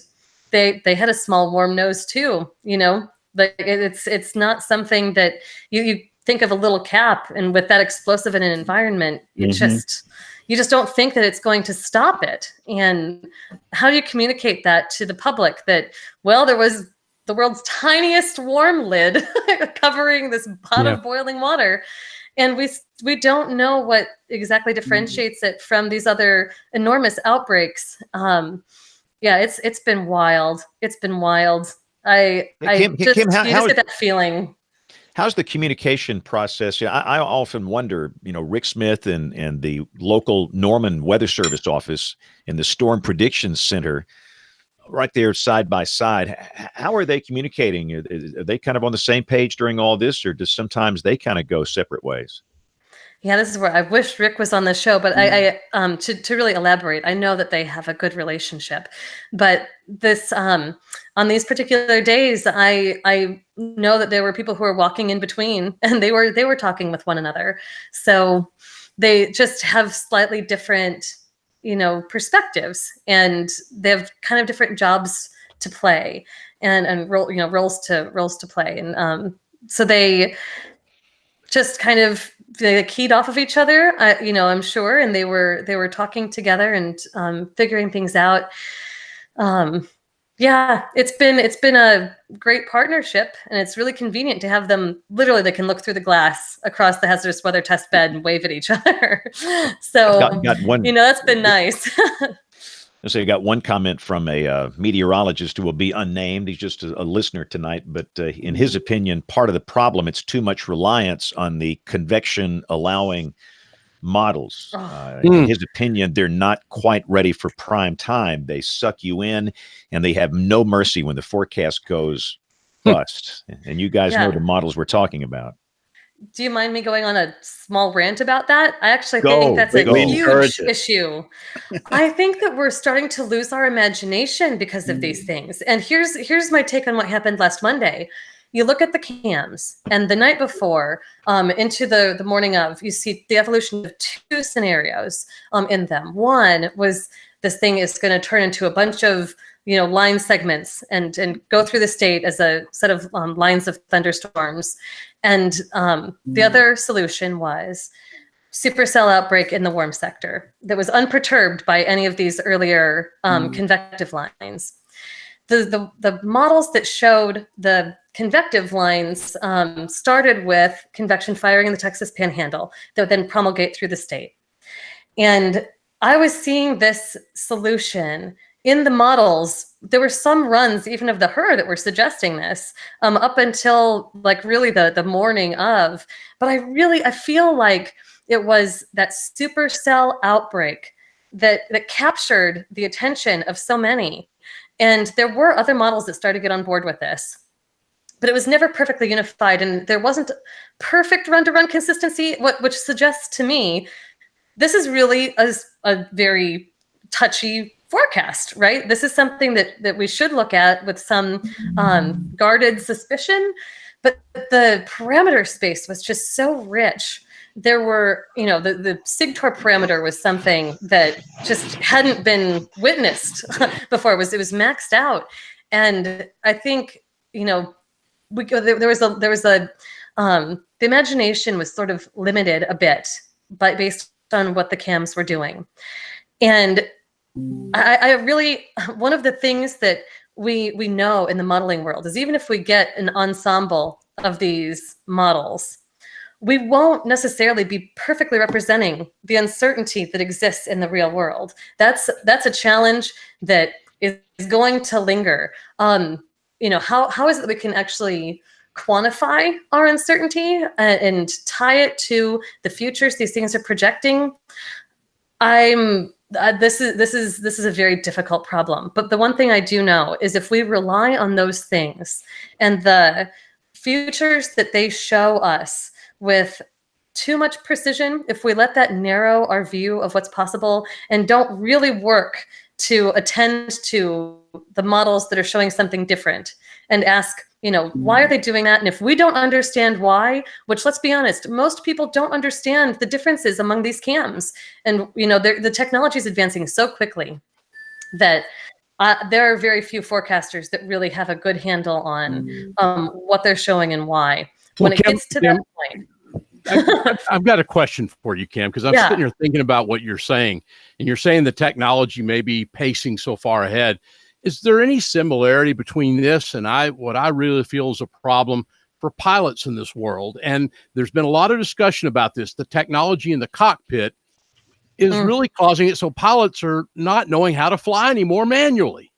they had a small warm nose too, Like it's not something that you think of a little cap, and with that explosive in an environment, you just don't think that it's going to stop it. And how do you communicate that to the public that, well, there was the world's tiniest warm lid covering this pot of boiling water, and we don't know what exactly differentiates it from these other enormous outbreaks. It's been wild. It's been wild. I just get that feeling. How's the communication process? I often wonder, Rick Smith and the local Norman Weather Service office and the Storm Prediction Center right there side by side. How are they communicating? Are they kind of on the same page during all this, or does sometimes they kind of go separate ways? Yeah, this is where I wish Rick was on the show, but I to really elaborate, I know that they have a good relationship, but this on these particular days, I know that there were people who were walking in between, and they were talking with one another. So they just have slightly different, perspectives, and they have kind of different jobs to play, and roles to play, and so they just kind of they keyed off of each other, I'm sure, and they were talking together and figuring things out. It's been a great partnership, and it's really convenient to have them. Literally, they can look through the glass across the hazardous weather test bed and wave at each other. So got one, that's been nice. So you got one comment from a meteorologist who will be unnamed. He's just a listener tonight, but in his opinion, part of the problem, it's too much reliance on the convection allowing models. In his opinion, they're not quite ready for prime time. They suck you in, and they have no mercy when the forecast goes bust. And you guys know the models we're talking about. Do you mind me going on a small rant about that? I actually think that's a huge issue. I think that we're starting to lose our imagination because of these things. And here's my take on what happened last Monday. You look at the cams, and the night before, into the morning of, you see the evolution of two scenarios in them. One was this thing is going to turn into a bunch of line segments and go through the state as a set of lines of thunderstorms. And the other solution was supercell outbreak in the warm sector that was unperturbed by any of these earlier convective lines. The models that showed the convective lines started with convection firing in the Texas Panhandle that would then promulgate through the state. And I was seeing this solution in the models. There were some runs even of the HRRR that were suggesting this up until really the morning of. But I feel like it was that supercell outbreak that captured the attention of so many. And there were other models that started to get on board with this, but it was never perfectly unified, and there wasn't perfect run-to-run consistency, which suggests to me this is really a very touchy forecast, right? This is something that we should look at with some guarded suspicion, but the parameter space was just so rich. There were, the SIGTOR parameter was something that just hadn't been witnessed before. It was maxed out, and I think the imagination was sort of limited a bit, but based on what the cams were doing, and I really, one of the things that we know in the modeling world is even if we get an ensemble of these models, we won't necessarily be perfectly representing the uncertainty that exists in the real world. That's a challenge that is going to linger. How is it that we can actually quantify our uncertainty and tie it to the futures these things are projecting, this is a very difficult problem. But the one thing I do know is if we rely on those things and the futures that they show us with too much precision, if we let that narrow our view of what's possible and don't really work to attend to the models that are showing something different and ask, why are they doing that? And if we don't understand why, which, let's be honest, most people don't understand the differences among these cams. And, the technology is advancing so quickly that there are very few forecasters that really have a good handle on what they're showing and why. When it gets to that point. I've got a question for you, Kim, because I'm sitting here thinking about what you're saying, and you're saying the technology may be pacing so far ahead. Is there any similarity between this and what I really feel is a problem for pilots in this world? And there's been a lot of discussion about this. The technology in the cockpit is really causing it so pilots are not knowing how to fly anymore manually.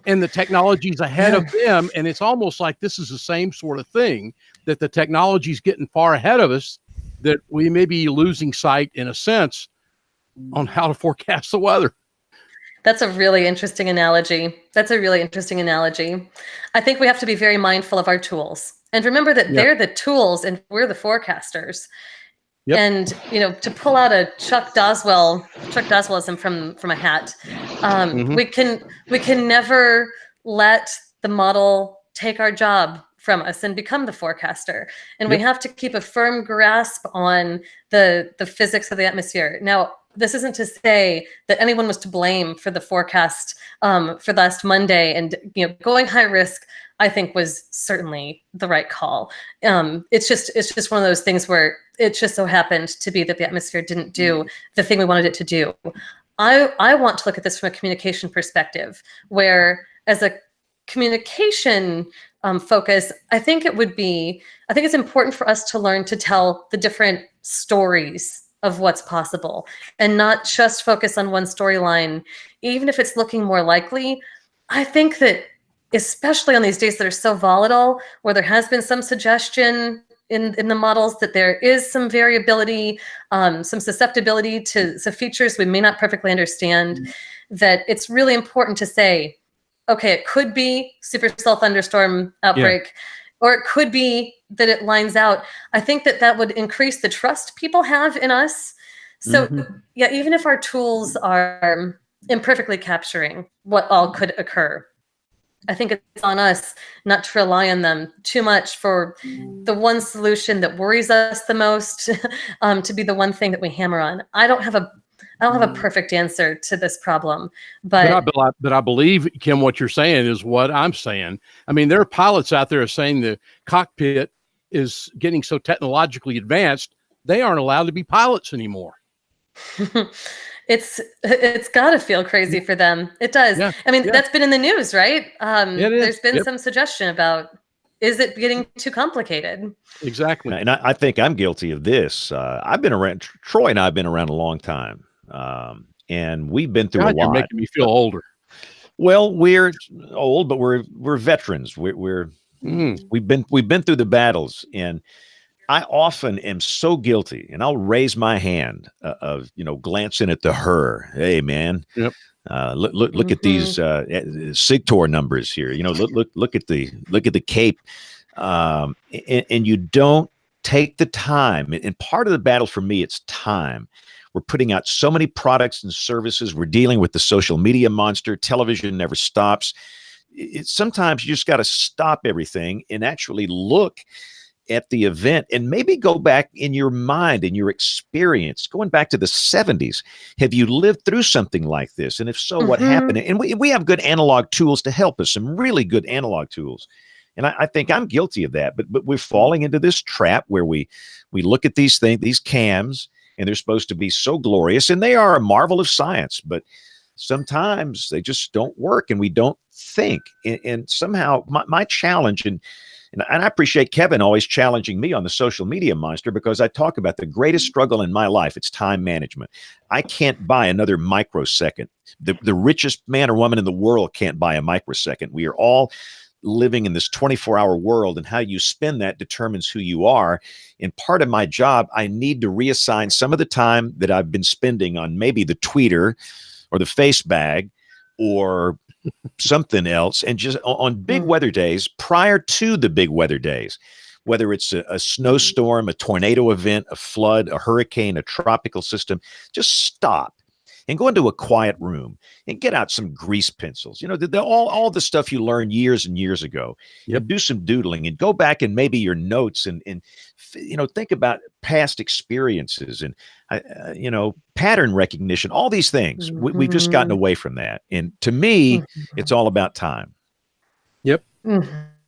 And the technology's ahead of them, and it's almost like this is the same sort of thing, that the technology's getting far ahead of us, that we may be losing sight, in a sense, on how to forecast the weather. That's a really interesting analogy. I think we have to be very mindful of our tools. And remember that they're the tools and we're the forecasters. Yep. And, to pull out a Chuck Doswellism from a hat, we can never let the model take our job from us and become the forecaster. And we have to keep a firm grasp on the physics of the atmosphere. Now, this isn't to say that anyone was to blame for the forecast for last Monday, and going high risk, I think, was certainly the right call. It's just one of those things where it just so happened to be that the atmosphere didn't do the thing we wanted it to do. I want to look at this from a communication perspective, where as a communication focus, I think it's important for us to learn to tell the different stories of what's possible and not just focus on one storyline, even if it's looking more likely. I think that especially on these days that are so volatile, where there has been some suggestion in the models that there is some variability, some susceptibility to features we may not perfectly understand, that it's really important to say, okay, it could be supercell thunderstorm outbreak, or it could be that it lines out. I think that would increase the trust people have in us. So even if our tools are imperfectly capturing what all could occur, I think it's on us not to rely on them too much for the one solution that worries us the most, to be the one thing that we hammer on. I don't have a perfect answer to this problem, but I believe, Kim, what you're saying is what I'm saying. I mean, there are pilots out there saying the cockpit is getting so technologically advanced, they aren't allowed to be pilots anymore. It's got to feel crazy for them. It does. Yeah, I mean, that's been in the news, right? There's been some suggestion about, is it getting too complicated? Exactly. And I think I'm guilty of this. I've been around, Troy and I have been around a long time. And we've been through a lot. You're making me feel older. Well, we're old, but we're veterans. We've been through the battles, and I often am so guilty, and I'll raise my hand of glancing at the HER. Hey, man, look at these SIGTOR numbers here. Look at the CAPE, and you don't take the time. And part of the battle for me, it's time. We're putting out so many products and services. We're dealing with the social media monster. Television never stops. Sometimes you just got to stop everything and actually look at the event and maybe go back in your mind and your experience, going back to the 70s. Have you lived through something like this? And if so, what happened? And we have good analog tools to help us, some really good analog tools. And I think I'm guilty of that, but we're falling into this trap where we look at these things, these cams, and they're supposed to be so glorious, and they are a marvel of science, but sometimes they just don't work, and we don't think. And somehow my challenge, and I appreciate Kevin always challenging me on the social media monster, because I talk about the greatest struggle in my life. It's time management. I can't buy another microsecond. The richest man or woman in the world can't buy a microsecond. We are all living in this 24-hour world, and how you spend that determines who you are. In part of my job, I need to reassign some of the time that I've been spending on maybe the tweeter or the face bag or something else, and just on big weather days prior to the big weather days, whether it's a snowstorm, a tornado event, a flood, a hurricane, a tropical system, just stop and go into a quiet room and get out some grease pencils. You know, all the stuff you learned years and years ago. Yep. And do some doodling and go back and maybe your notes and you know, think about past experiences and you know, pattern recognition, all these things. We've just gotten away from that. And to me, it's all about time. Yep.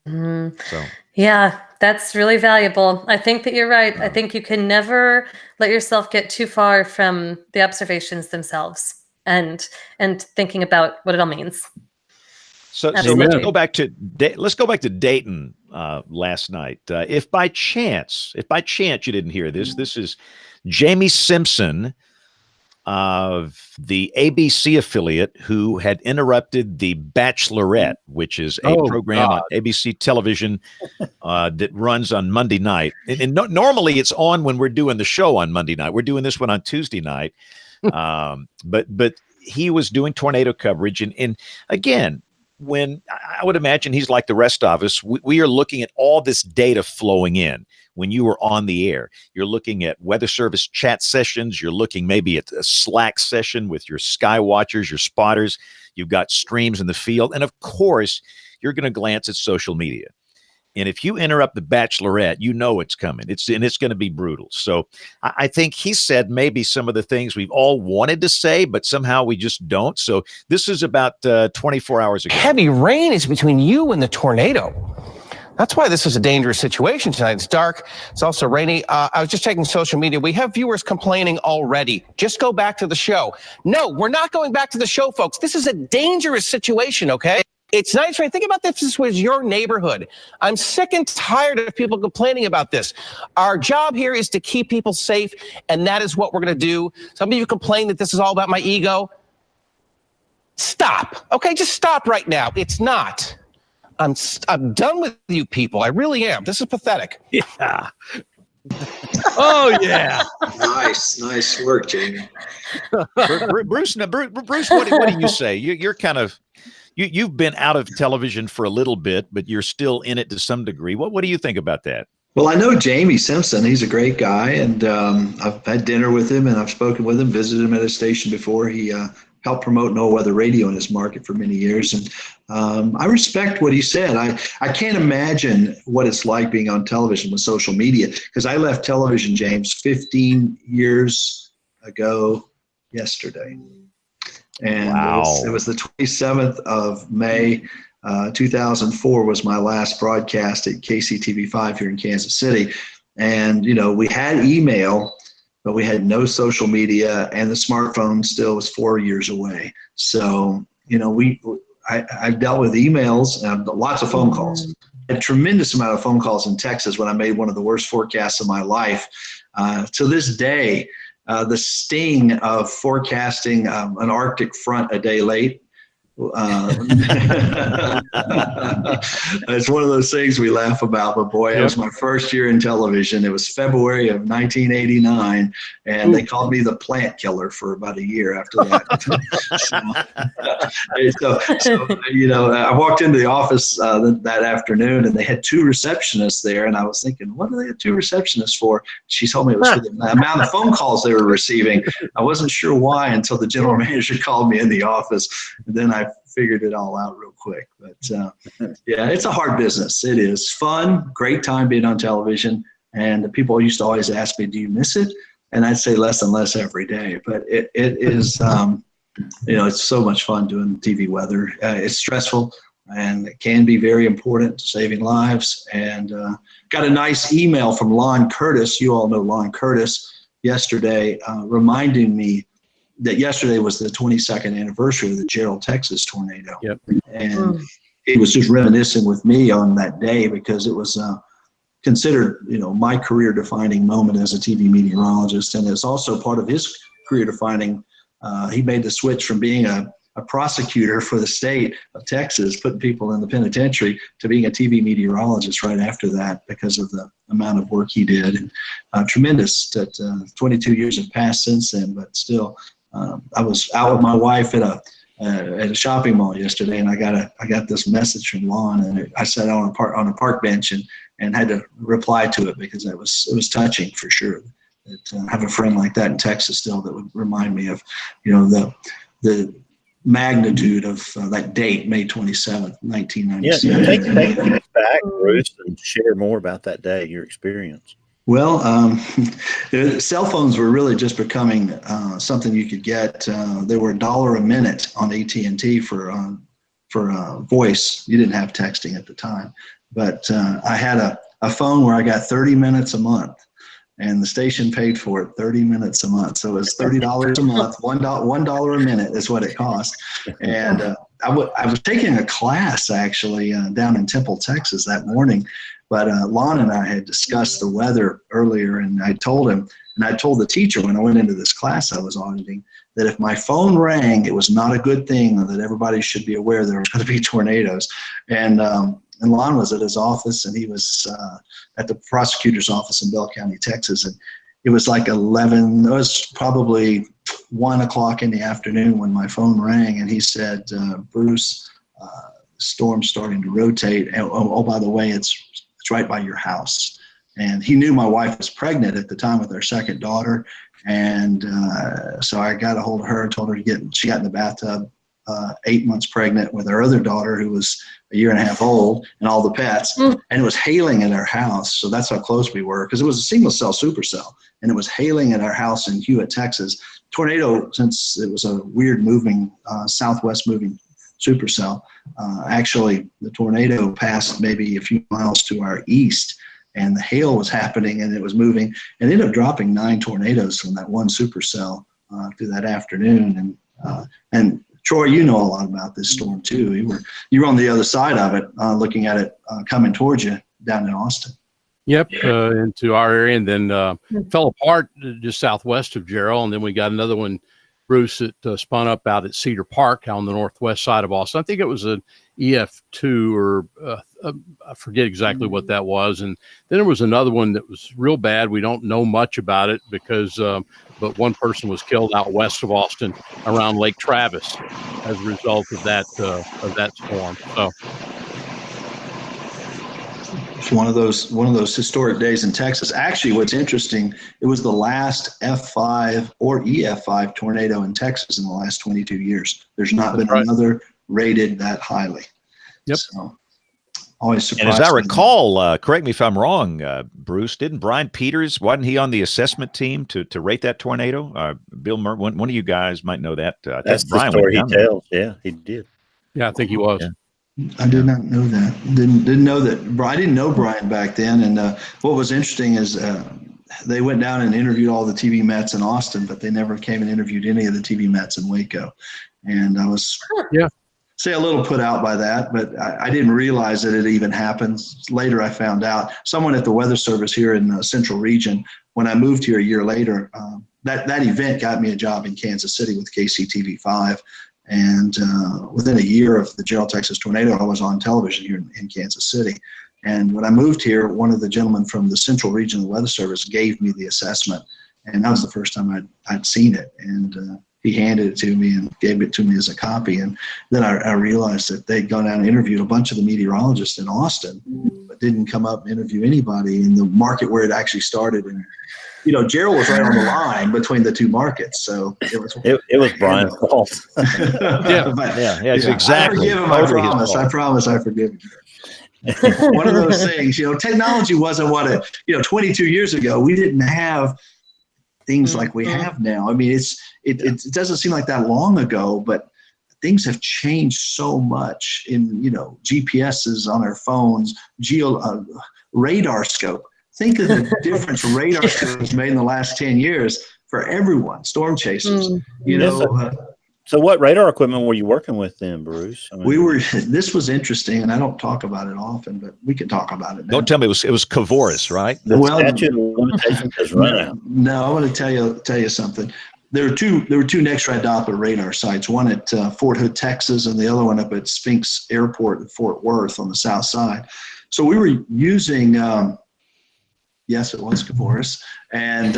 So yeah, that's really valuable. I think that you're right. I think you can never let yourself get too far from the observations themselves and thinking about what it all means. So let's go back to Dayton last night. If by chance you didn't hear this, this is Jamie Simpson of the ABC affiliate who had interrupted The Bachelorette, which is a program on ABC television that runs on Monday night. And normally it's on when we're doing the show on Monday night. We're doing this one on Tuesday night. But he was doing tornado coverage. And again, when I would imagine he's like the rest of us, we are looking at all this data flowing in. When you were on the air, you're looking at Weather Service chat sessions. You're looking maybe at a Slack session with your sky watchers, your spotters. You've got streams in the field. And of course, you're going to glance at social media. And if you interrupt The Bachelorette, you know it's coming. It's going to be brutal. So I think he said maybe some of the things we've all wanted to say, but somehow we just don't. So this is about 24 hours ago. Heavy rain is between you and the tornado. That's why this is a dangerous situation tonight. It's dark. It's also rainy. I was just checking social media. We have viewers complaining already. Just go back to the show. No, we're not going back to the show, folks. This is a dangerous situation, okay? It's nice, right? Think about this. This was your neighborhood. I'm sick and tired of people complaining about this. Our job here is to keep people safe, and that is what we're going to do. Some of you complain that this is all about my ego. Stop, okay? Just stop right now. It's not. I'm done with you people. I really am. This is pathetic. Yeah. Oh yeah. Nice work, Jamie. Bruce, what do you say? You're kind of you've been out of television for a little bit, but you're still in it to some degree. What do you think about that? Well, I know Jamie Simpson. He's a great guy, and I've had dinner with him, and I've spoken with him, visited him at his station before. He helped promote NOAA Weather Radio in his market for many years. And I respect what he said. I can't imagine what it's like being on television with social media, because I left television, James, 15 years ago yesterday. And wow. It was the 27th of May, 2004 was my last broadcast at KCTV5 here in Kansas City. And, you know, we had email, but we had no social media, and the smartphone still was 4 years away. So, you know, I've dealt with emails and lots of phone calls. A tremendous amount of phone calls in Texas when I made one of the worst forecasts of my life. To this day, the sting of forecasting an Arctic front a day late. It's one of those things we laugh about, but boy, it was my first year in television. It was February of 1989, and they called me the plant killer for about a year after that. so, you know, I walked into the office that afternoon, and they had two receptionists there, and I was thinking, what do they have two receptionists for? She told me it was for the amount of phone calls they were receiving. I wasn't sure why until the general manager called me in the office, and then I figured it all out real quick. But yeah, it's a hard business. It is fun, great time being on television. And the people used to always ask me, do you miss it? And I'd say less and less every day. But it is, you know, it's so much fun doing TV weather. It's stressful, and it can be very important to saving lives. And got a nice email from Lon Curtis. You all know Lon Curtis yesterday, reminding me that yesterday was the 22nd anniversary of the Gerald, Texas tornado. Yep. And he was just reminiscing with me on that day, because it was considered, you know, my career defining moment as a TV meteorologist. And it's also part of his career defining. He made the switch from being a a prosecutor for the state of Texas, putting people in the penitentiary, to being a TV meteorologist right after that because of the amount of work he did. And tremendous that 22 years have passed since then, but still, I was out with my wife at a shopping mall yesterday, and I got this message from Lon, and I sat on a park bench and had to reply to it because it was touching for sure. I have a friend like that in Texas still that would remind me of, the magnitude of that date, May 27th, 1997. Yeah, take us back, Bruce, and share more about that day, your experience. Well, cell phones were really just becoming something you could get. They were $1 a minute on AT&T for voice. You didn't have texting at the time, but I had a phone where I got 30 minutes a month, and the station paid for it 30 minutes a month. So it was $30 a month, $1 a minute is what it cost. And I was taking a class actually down in Temple, Texas that morning. But Lon and I had discussed the weather earlier, and I told him, and I told the teacher when I went into this class I was auditing, that if my phone rang, it was not a good thing, that everybody should be aware there was going to be tornadoes. And Lon was at his office, and he was at the prosecutor's office in Bell County, Texas. And it was like 11, it was probably 1 o'clock in the afternoon when my phone rang, and he said, Bruce, storm's starting to rotate. And, oh, by the way, it's right by your house. And he knew my wife was pregnant at the time with our second daughter. And so I got a hold of her and told her she got in the bathtub, 8 months pregnant with our other daughter, who was a year and a half old, and all the pets. And it was hailing at our house. So that's how close we were, because it was a single cell supercell, and it was hailing at our house in Hewitt, Texas. Tornado, since it was a weird moving, southwest moving supercell, actually the tornado passed maybe a few miles to our east, and the hail was happening, and it was moving, and ended up dropping 9 tornadoes from that one supercell through that afternoon. And Troy, you know a lot about this storm too. You were on the other side of it, looking at it coming towards you down in Austin. Yep, into our area, and then fell apart just southwest of Gerald, and then we got another one, Bruce, that spun up out at Cedar Park on the northwest side of Austin. I think it was an EF2 or I forget exactly what that was. And then there was another one that was real bad. We don't know much about it because, but one person was killed out west of Austin around Lake Travis as a result of that storm. So. It's one of those historic days in Texas. Actually, what's interesting, it was the last F5 or EF5 tornado in Texas in the last 22 years. There's not been another rated that highly. Yep. So, always surprised. And as I recall, correct me if I'm wrong, Bruce, didn't Brian Peters, wasn't he on the assessment team to rate that tornado? Bill Murray, one of you guys might know that. That's the story he tells. Yeah, he did. Yeah, I think he was. Yeah. I did not know that. Didn't know that. I didn't know Brian back then. And what was interesting is they went down and interviewed all the TV Mets in Austin, but they never came and interviewed any of the TV Mets in Waco. And I was say a little put out by that, but I didn't realize that it even happened. Later, I found out someone at the Weather Service here in the Central Region. When I moved here a year later, that event got me a job in Kansas City with KCTV5. And within a year of the Gerald, Texas tornado, I was on television here in Kansas City. And when I moved here, one of the gentlemen from the Central Region of the Weather Service gave me the assessment. And that was the first time I'd seen it. And he handed it to me and gave it to me as a copy. And then I realized that they'd gone out and interviewed a bunch of the meteorologists in Austin, but didn't come up and interview anybody in the market where it actually started. And Gerald was right on the line between the two markets, so it was Brian's fault. Exactly. I forgive him. I promise. I forgive him. One of those things, technology wasn't what 22 years ago. We didn't have things like we have now. I mean, it doesn't seem like that long ago, but things have changed so much in GPSs on our phones, radar scope. Think of the difference radar scopes made in the last 10 years for everyone, storm chasers. So what radar equipment were you working with then, Bruce? This was interesting, and I don't talk about it often, but we can talk about it now. Don't tell me it was Cavoris, right? The statute of limitations has run out. No, I want to tell you something. there were two next-rad Doppler radar sites, one at Fort Hood, Texas, and the other one up at Sphinx Airport in Fort Worth on the south side. So we were using, yes, it was Cavoris, and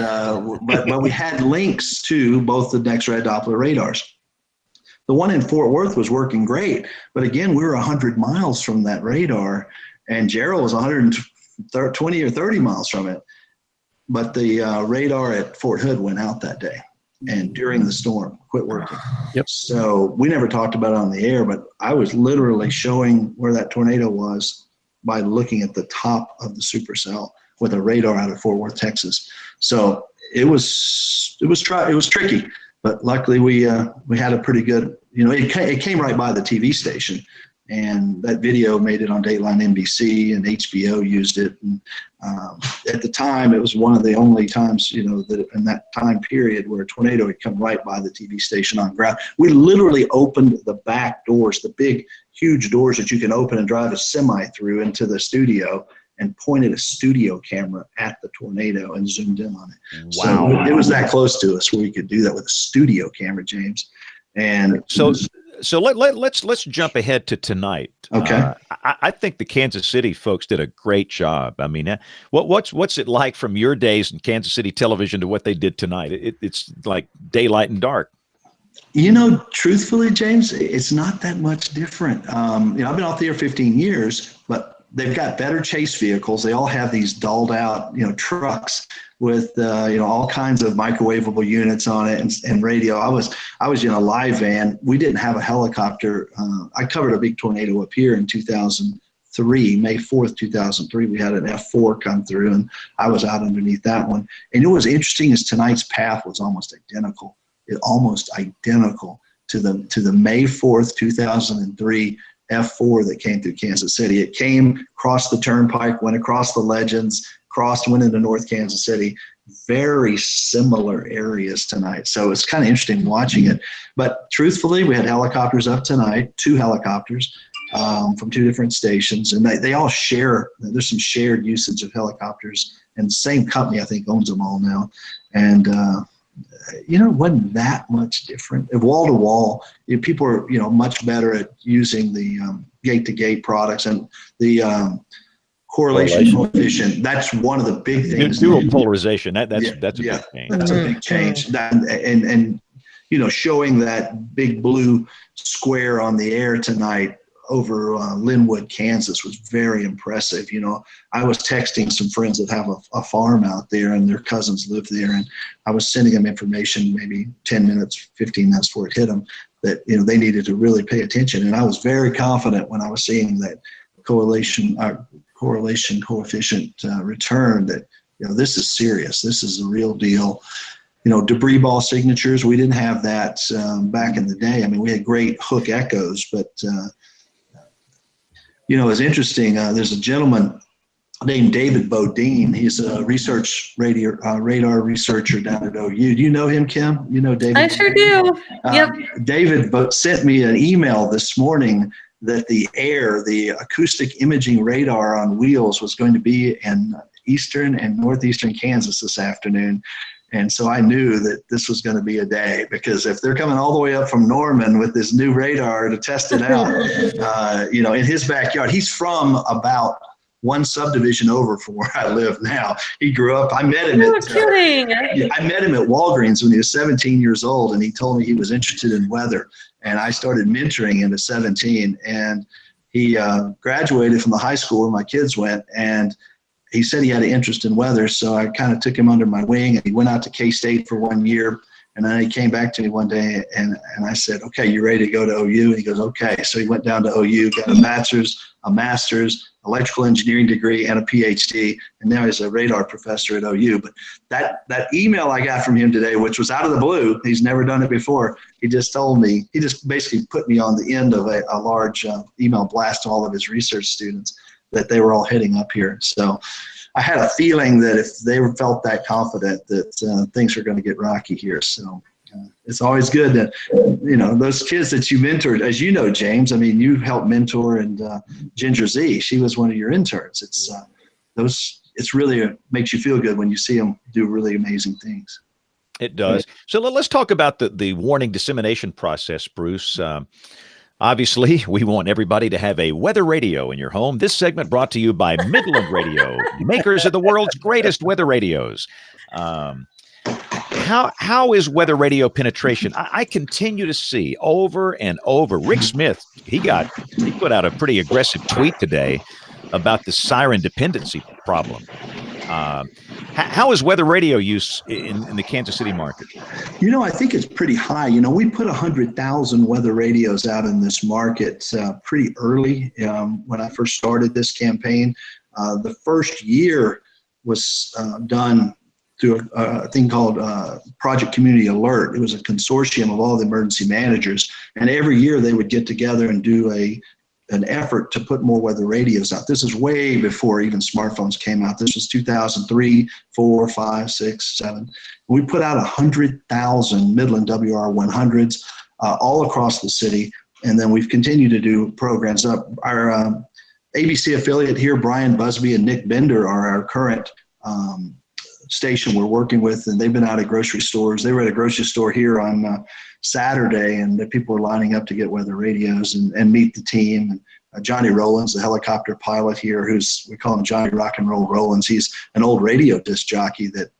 but we had links to both the next-rad Doppler radars. The one in Fort Worth was working great, but again, we were 100 miles from that radar, and Gerald was 120 or 30 miles from it. But the radar at Fort Hood went out that day, and during the storm, quit working. Yep. So we never talked about it on the air, but I was literally showing where that tornado was by looking at the top of the supercell with a radar out of Fort Worth, Texas. So it was tricky, but luckily we had a pretty good, it came right by the TV station, and that video made it on Dateline NBC, and HBO used it. And at the time, it was one of the only times, that in that time period where a tornado had come right by the TV station on ground. We literally opened the back doors, the big, huge doors that you can open and drive a semi through into the studio, and pointed a studio camera at the tornado and zoomed in on it. Wow. So it was that close to us where we could do that with a studio camera, James. And so let's jump ahead to tonight. Okay. I think the Kansas City folks did a great job. I mean, what's it like from your days in Kansas City television to what they did tonight? It's like daylight and dark. Truthfully, James, it's not that much different. I've been off the air 15 years, but they've got better chase vehicles. They all have these dulled out, trucks with, all kinds of microwavable units on it and radio. I was in a live van. We didn't have a helicopter. I covered a big tornado up here in 2003, May 4th, 2003. We had an F4 come through, and I was out underneath that one. And it was interesting as tonight's path was almost identical to the May 4th, 2003 F4 that came through Kansas City. It came across the turnpike, went across the Legends, went into North Kansas City. Very similar areas tonight. So it's kind of interesting watching it. But truthfully, we had helicopters up tonight, 2 helicopters from 2 different stations. And they all share, there's some shared usage of helicopters. And the same company, I think, owns them all now. And, it wasn't that much different. Wall to wall, people are, much better at using the gate-to-gate products and the correlation coefficient. That's one of the big things. Dual polarization. That's a big change. That's a big change. And showing that big blue square on the air tonight over Linwood, Kansas was very impressive. I was texting some friends that have a farm out there, and their cousins live there, and I was sending them information maybe 10 minutes, 15 minutes before it hit them that, they needed to really pay attention. And I was very confident when I was seeing that correlation coefficient return that, this is serious. This is the real deal. Debris ball signatures, we didn't have that back in the day. I mean, we had great hook echoes, but it's interesting. There's a gentleman named David Bodine. He's a radar researcher down at OU. Do you know him, Kim? You know David? I sure do. Yep. David sent me an email this morning that the acoustic imaging radar on wheels was going to be in eastern and northeastern Kansas this afternoon. And so I knew that this was going to be a day, because if they're coming all the way up from Norman with this new radar to test it out, in his backyard, he's from about one subdivision over from where I live now. He grew up, I met him at Walgreens when he was 17 years old, and he told me he was interested in weather. And I started mentoring him at 17, and he graduated from the high school where my kids went, and he said he had an interest in weather, so I kind of took him under my wing, and he went out to K-State for 1 year. And then he came back to me one day, and I said, okay, you ready to go to OU? And he goes, okay. So he went down to OU, got a master's, electrical engineering degree, and a PhD, and now he's a radar professor at OU. But that email I got from him today, which was out of the blue, he's never done it before, he just told me, he just basically put me on the end of a large email blast to all of his research students that they were all heading up here. So I had a feeling that if they felt that confident that things are going to get rocky here. So it's always good that, those kids that you mentored, as you know, James, I mean, you helped mentor, and Ginger Z, she was one of your interns. It's really makes you feel good when you see them do really amazing things. It does. So let's talk about the warning dissemination process, Bruce. Obviously, we want everybody to have a weather radio in your home. This segment brought to you by Midland Radio, makers of the world's greatest weather radios. How is weather radio penetration? I continue to see over and over. Rick Smith, he put out a pretty aggressive tweet today about the Siren dependency problem. How is weather radio use in the Kansas City market? I think it's pretty high. We put 100,000 weather radios out in this market pretty early when I first started this campaign. The first year was done through a thing called Project Community Alert. It was a consortium of all the emergency managers, and every year they would get together and do an effort to put more weather radios out. This is way before even smartphones came out. This was 2003, 4, 5, 6, 7. We put out 100,000 Midland WR100s all across the city, and then we've continued to do programs. Our ABC affiliate here, Brian Busby and Nick Bender, are our current station we're working with, and they've been out at grocery stores. They were at a grocery store here on Saturday, and the people were lining up to get weather radios and meet the team. And Johnny Rollins, the helicopter pilot here, we call him Johnny Rock and Roll Rollins. He's an old radio disc jockey that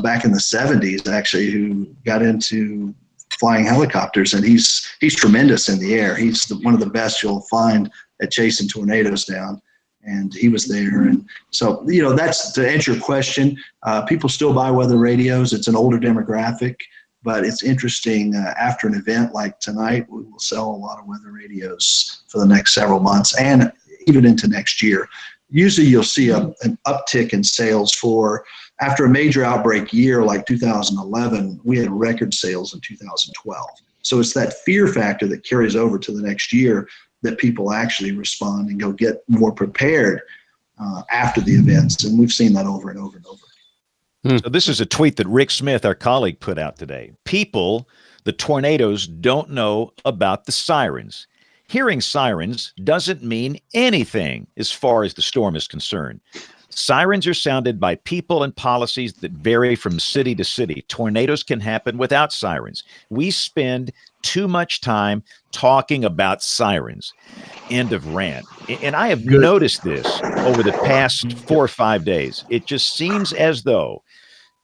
back in the 70s, actually, who got into flying helicopters, and he's tremendous in the air. He's one of the best you'll find at chasing tornadoes down. And he was there. And so, that's to answer your question. People still buy weather radios. It's an older demographic, but it's interesting. After an event like tonight, we will sell a lot of weather radios for the next several months and even into next year. Usually you'll see an uptick in sales after a major outbreak year like 2011, we had record sales in 2012. So it's that fear factor that carries over to the next year that people actually respond and go get more prepared after the events. And we've seen that over and over and over. So this is a tweet that Rick Smith, our colleague, put out today. People, the tornadoes, don't know about the sirens. Hearing sirens doesn't mean anything as far as the storm is concerned. Sirens are sounded by people and policies that vary from city to city. Tornadoes can happen without sirens. We spend too much time talking about sirens. End of rant. And I have noticed this over the past 4 or 5 days. It just seems as though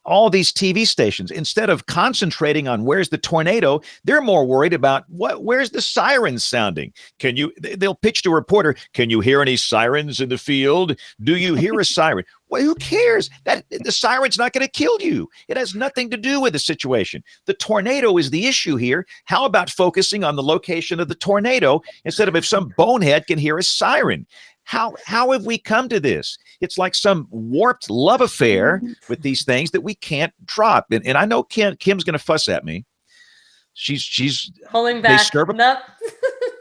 all these TV stations, instead of concentrating on where's the tornado, they're more worried about where's the sirens sounding. They'll pitch to a reporter, can you hear any sirens in the field? Do you hear a siren? Well, who cares? That the siren's not going to kill you. It has nothing to do with the situation. The tornado is the issue here. How about focusing on the location of the tornado instead of if some bonehead can hear a siren? How have we come to this? It's like some warped love affair with these things that we can't drop. And I know Kim's going to fuss at me. She's pulling back.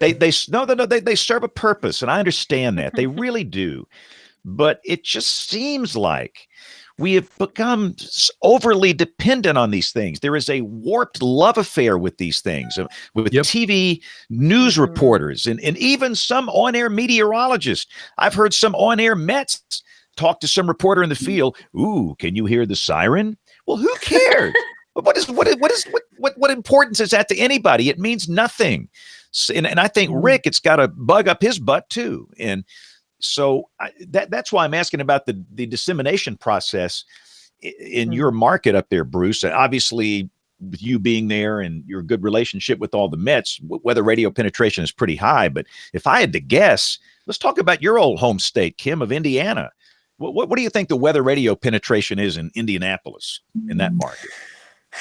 They serve a purpose, and I understand that. They really do. But it just seems like we have become overly dependent on these things. There is a warped love affair with these things, with TV news reporters and even some on-air meteorologists. I've heard some on-air Mets talk to some reporter in the field. Ooh, can you hear the siren? Well, who cares? What importance is that to anybody? It means nothing. And I think Rick, it's got to bug up his butt too. And so that's why I'm asking about the dissemination process in your market up there, Bruce. Obviously, with you being there and your good relationship with all the Mets, weather radio penetration is pretty high. But if I had to guess, let's talk about your old home state, Kim, of Indiana. What do you think the weather radio penetration is in Indianapolis in that market?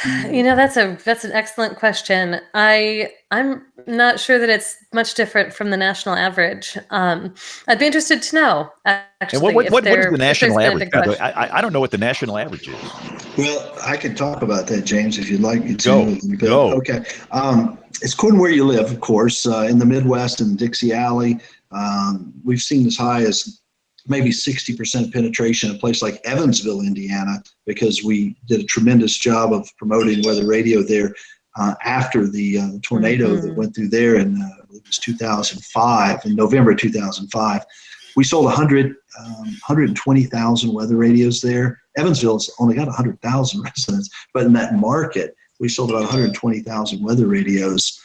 That's an excellent question. I'm not sure that it's much different from the national average. I'd be interested to know, actually. And what is the national average? I don't know what the national average is. Well, I can talk about that, James, if you'd like me to. Go. Okay. It's according to where you live, of course. In the Midwest and Dixie Alley, we've seen as high as maybe 60% penetration in a place like Evansville, Indiana, because we did a tremendous job of promoting weather radio there after the tornado that went through there in it was 2005, in November 2005. We sold 120,000 weather radios there. Evansville's only got 100,000 residents, but in that market, we sold about 120,000 weather radios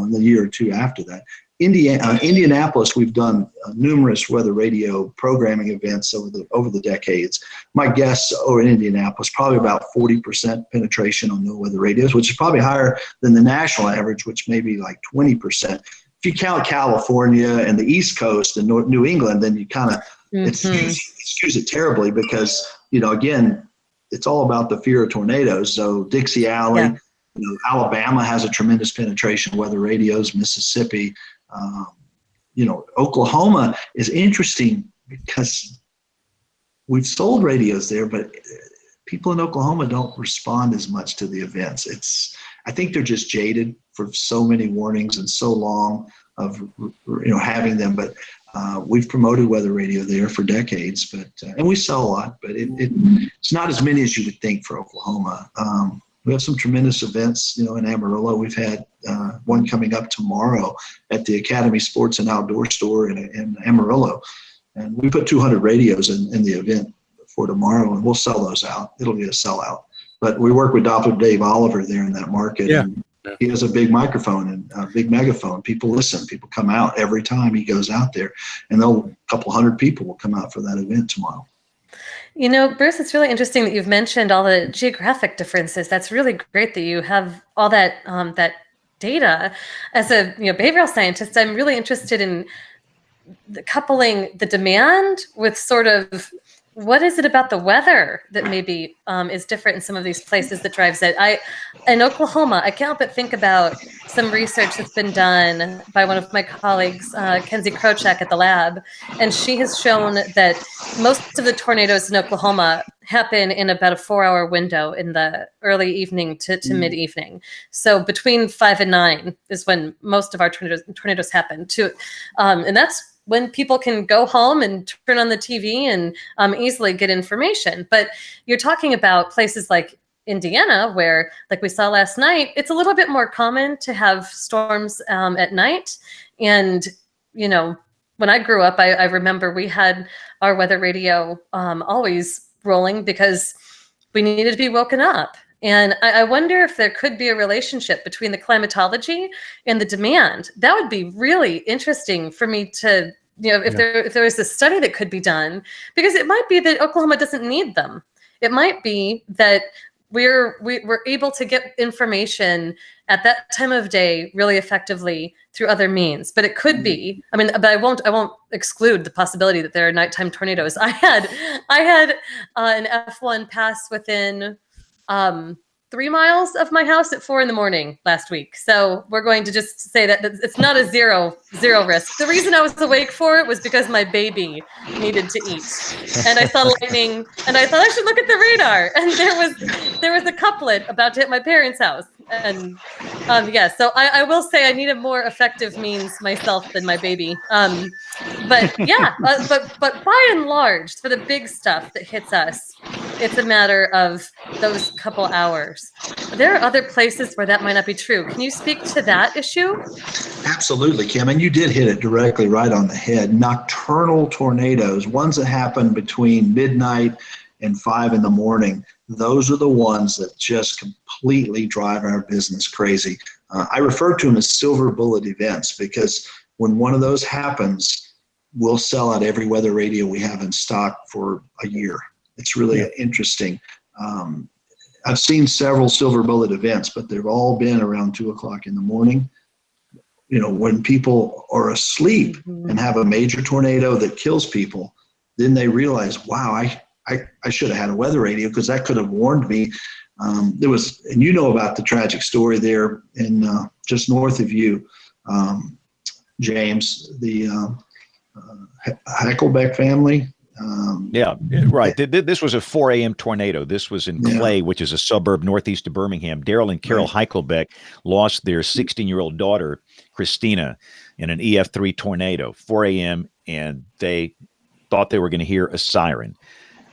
in the year or two after that. Indianapolis, we've done numerous weather radio programming events over the decades. My guess over in Indianapolis, probably about 40% penetration on no weather radios, which is probably higher than the national average, which may be like 20%. If you count California and the East Coast and New England, then you kind of excuse it terribly because, again, it's all about the fear of tornadoes. So Dixie Alley, Alabama has a tremendous penetration of weather radios, Mississippi. Oklahoma is interesting because we've sold radios there, but people in Oklahoma don't respond as much to the events. I think they're just jaded for so many warnings and so long of having them. But we've promoted weather radio there for decades, and we sell a lot, but it's not as many as you would think for Oklahoma. We have some tremendous events, in Amarillo. We've had one coming up tomorrow at the Academy Sports and Outdoor Store in Amarillo. And we put 200 radios in the event for tomorrow, and we'll sell those out. It'll be a sellout. But we work with Doppler Dave Oliver there in that market. Yeah. And he has a big microphone and a big megaphone. People listen. People come out every time he goes out there. And a couple hundred people will come out for that event tomorrow. Bruce, it's really interesting that you've mentioned all the geographic differences. That's really great that you have all that that data. As a behavioral scientist, I'm really interested in coupling the demand with sort of what is it about the weather that maybe is different in some of these places that drives it? In Oklahoma, I can't help but think about some research that's been done by one of my colleagues, Kenzie Krochak at the lab, and she has shown that most of the tornadoes in Oklahoma happen in about a 4-hour window in the early evening to mid-evening. So between 5 and 9 is when most of our tornadoes happen. And that's when people can go home and turn on the TV and easily get information. But you're talking about places like Indiana, where, like we saw last night, it's a little bit more common to have storms at night. And, when I grew up, I remember we had our weather radio always rolling because we needed to be woken up. And I wonder if there could be a relationship between the climatology and the demand. That would be really interesting for me to, if there was a study that could be done, because it might be that Oklahoma doesn't need them. It might be that we're able to get information at that time of day really effectively through other means. But it could be, but I won't exclude the possibility that there are nighttime tornadoes. I had an F1 pass within 3 miles of my house at 4 a.m. last week. So we're going to just say that it's not a zero risk. The reason I was awake for it was because my baby needed to eat. And I saw lightning and I thought I should look at the radar. And there was a couplet about to hit my parents' house. And so I will say I need a more effective means myself than my baby. But by and large, for the big stuff that hits us, it's a matter of those couple hours. There are other places where that might not be true. Can you speak to that issue? Absolutely, Kim. And you did hit it directly right on the head. Nocturnal tornadoes, ones that happen between midnight and 5 a.m, those are the ones that just completely drive our business crazy. I refer to them as silver bullet events because when one of those happens, we'll sell out every weather radio we have in stock for a year. It's really interesting. I've seen several silver bullet events, but they've all been around 2 o'clock in the morning. When people are asleep and have a major tornado that kills people, then they realize, wow, I should have had a weather radio because that could have warned me. There was, and about the tragic story there in just north of you, James, the Heichelbeck family. Right. This was a 4 a.m. tornado. This was in Clay, which is a suburb northeast of Birmingham. Daryl and Carol Heichelbeck lost their 16-year-old daughter, Christina, in an EF3 tornado, 4 a.m., and they thought they were going to hear a siren.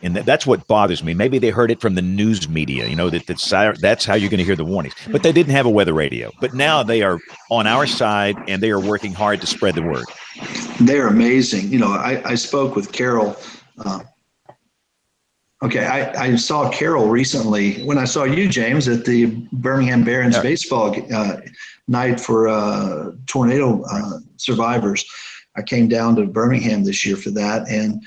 And that's what bothers me. Maybe they heard it from the news media, that's how you're going to hear the warnings. But they didn't have a weather radio. But now they are on our side, and they are working hard to spread the word. They're amazing. I spoke with Carol Okay, I saw Carol recently when I saw you, James, at the Birmingham Barons baseball night for tornado survivors. I came down to Birmingham this year for that. And,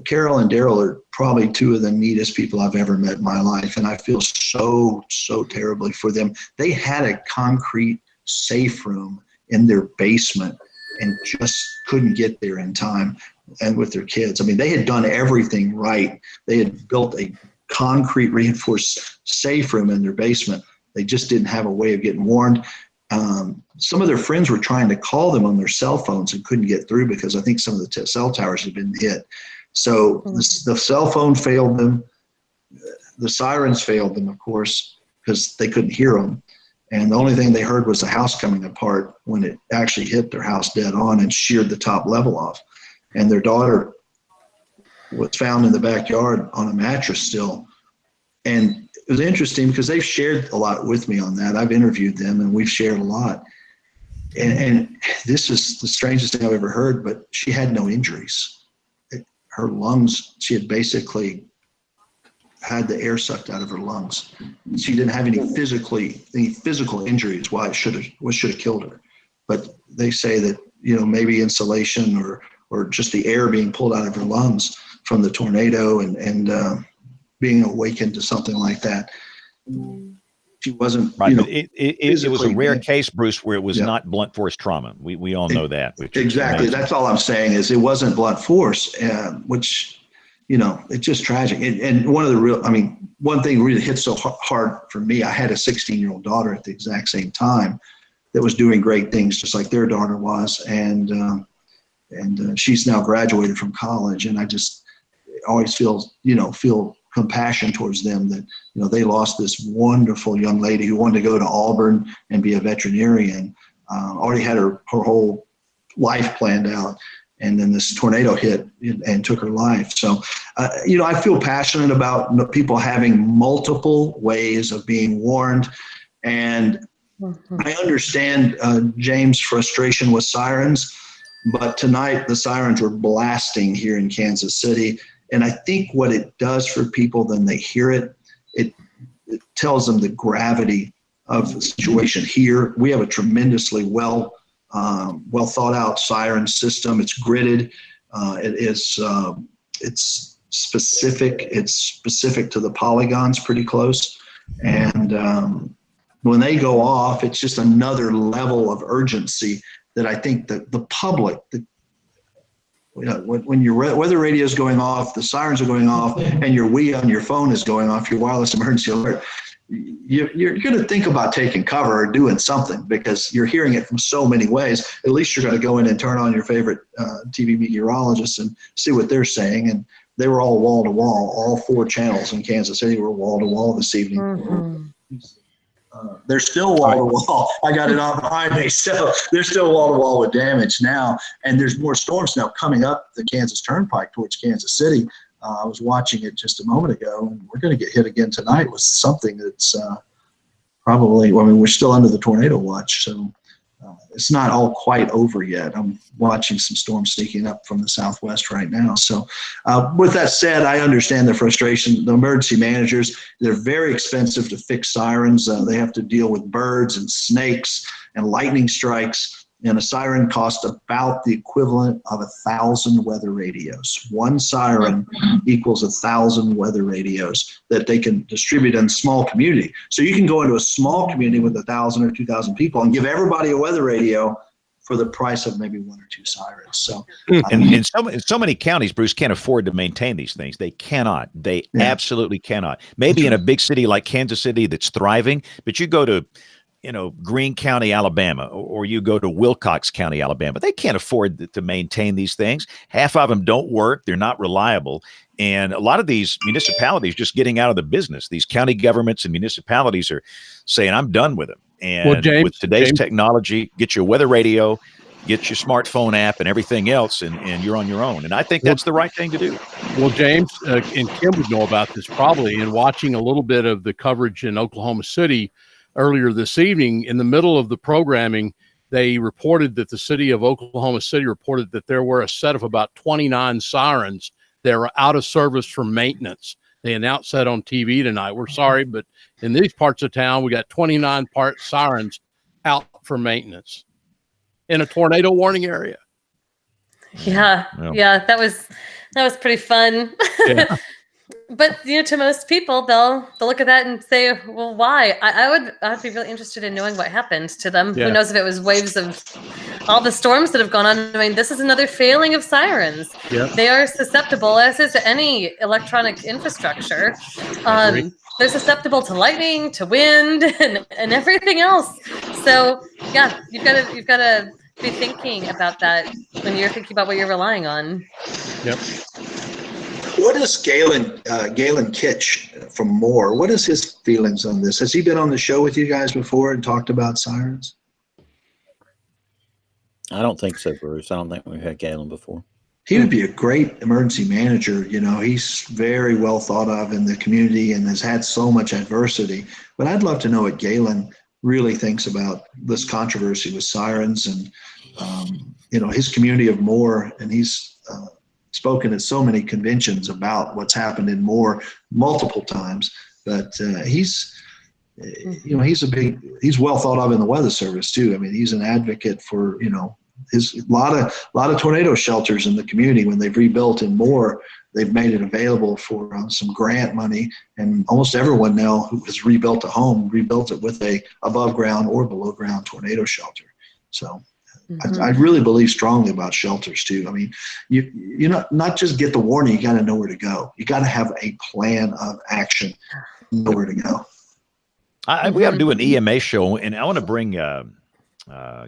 Carol and Daryl are probably two of the neatest people I've ever met in my life. And I feel so terribly for them. They had a concrete safe room in their basement and just couldn't get there in time. And with their kids, I mean, they had done everything right. They had built a concrete reinforced safe room in their basement. They just didn't have a way of getting warned. Some of their friends were trying to call them on their cell phones and couldn't get through because I think some of the cell towers had been hit. So the cell phone failed them. The sirens failed them, of course, because they couldn't hear them. And the only thing they heard was the house coming apart when it actually hit their house dead on and sheared the top level off. And their daughter was found in the backyard on a mattress still. And it was interesting because they've shared a lot with me on that. I've interviewed them and we've shared a lot. And this is the strangest thing I've ever heard, but she had no injuries. Her lungs, she had basically had the air sucked out of her lungs. She didn't have any physical injuries. Why it should have killed her. But they say that, maybe insulation or just the air being pulled out of her lungs from the tornado and being awakened to something like that. She wasn't, right. It was a rare case, Bruce, where it was not blunt force trauma. We all know that. Exactly. That's all I'm saying is it wasn't blunt force, which, it's just tragic. And one thing really hit so hard for me, I had a 16-year-old daughter at the exact same time that was doing great things, just like their daughter was. And she's now graduated from college. And I just always feel compassion towards them that, they lost this wonderful young lady who wanted to go to Auburn and be a veterinarian, already had her whole life planned out. And then this tornado hit and took her life. So, I feel passionate about people having multiple ways of being warned. And I understand James' frustration with sirens, but tonight the sirens were blasting here in Kansas City. And I think what it does for people when they hear it, it tells them the gravity of the situation here. We have a tremendously well thought out siren system. It's gridded. It's specific. It's specific to the polygons pretty close. And when they go off, it's just another level of urgency that I think that the public, when your weather radio is going off, the sirens are going off, and your WE on your phone is going off, your wireless emergency alert, you're going to think about taking cover or doing something because you're hearing it from so many ways. At least you're going to go in and turn on your favorite TV meteorologist and see what they're saying. And they were all wall to wall. All 4 channels in Kansas City were wall to wall this evening. Mm-hmm. They're still wall to wall. I got it on behind me. So they're still wall to wall with damage now. And there's more storms now coming up the Kansas Turnpike towards Kansas City. I was watching it just a moment ago, and we're going to get hit again tonight with something that's we're still under the tornado watch. So it's not all quite over yet. I'm watching some storms sneaking up from the southwest right now. So with that said, I understand the frustration. The emergency managers, they're very expensive to fix sirens. They have to deal with birds and snakes and lightning strikes. And a siren costs about the equivalent of 1,000 weather radios. One siren equals 1,000 weather radios that they can distribute in a small community. So you can go into a small community with 1,000 or 2,000 people and give everybody a weather radio for the price of maybe 1 or 2 sirens. So, and so many counties, Bruce, can't afford to maintain these things. They cannot. They absolutely cannot. Maybe in a big city like Kansas City that's thriving, but you go to Greene County, Alabama, or you go to Wilcox County, Alabama, they can't afford to maintain these things. Half of them don't work. They're not reliable. And a lot of these municipalities just getting out of the business. These county governments and municipalities are saying, I'm done with them. And with today's technology, get your weather radio, get your smartphone app and everything else, and you're on your own. And I think that's the right thing to do. Well, James and Kim would know about this probably, and watching a little bit of the coverage in Oklahoma City earlier this evening, in the middle of the programming, they reported that the city of Oklahoma City reported that there were a set of about 29 sirens They're out of service for maintenance. They announced that on TV tonight. We're sorry, but in these parts of town, we got 29 sirens out for maintenance in a tornado warning area. Yeah, that was pretty fun. Yeah. But to most people, they'll look at that and say, "Well, why?" I'd be really interested in knowing what happened to them. Yeah. Who knows if it was waves of all the storms that have gone on? I mean, this is another failing of sirens. Yeah. They are susceptible, as is any electronic infrastructure. They're susceptible to lightning, to wind, and everything else. So yeah, you've got to be thinking about that when you're thinking about what you're relying on. Yep. What is Galen Kitsch from Moore? What is his feelings on this? Has he been on the show with you guys before and talked about sirens? I don't think so, Bruce. I don't think we've had Galen before. He would be a great emergency manager. He's very well thought of in the community and has had so much adversity. But I'd love to know what Galen really thinks about this controversy with sirens and, his community of Moore. And he's spoken at so many conventions about what's happened in Moore multiple times. But he's well thought of in the Weather Service too. I mean, he's an advocate for, his a lot of tornado shelters in the community. When they've rebuilt in Moore, they've made it available for some grant money, and almost everyone now who has rebuilt a home rebuilt it with a above ground or below ground tornado shelter. So I really believe strongly about shelters too. I mean, you not just get the warning, you got to know where to go. You got to have a plan of action, know where to go. We ought to do an EMA show, and I want to bring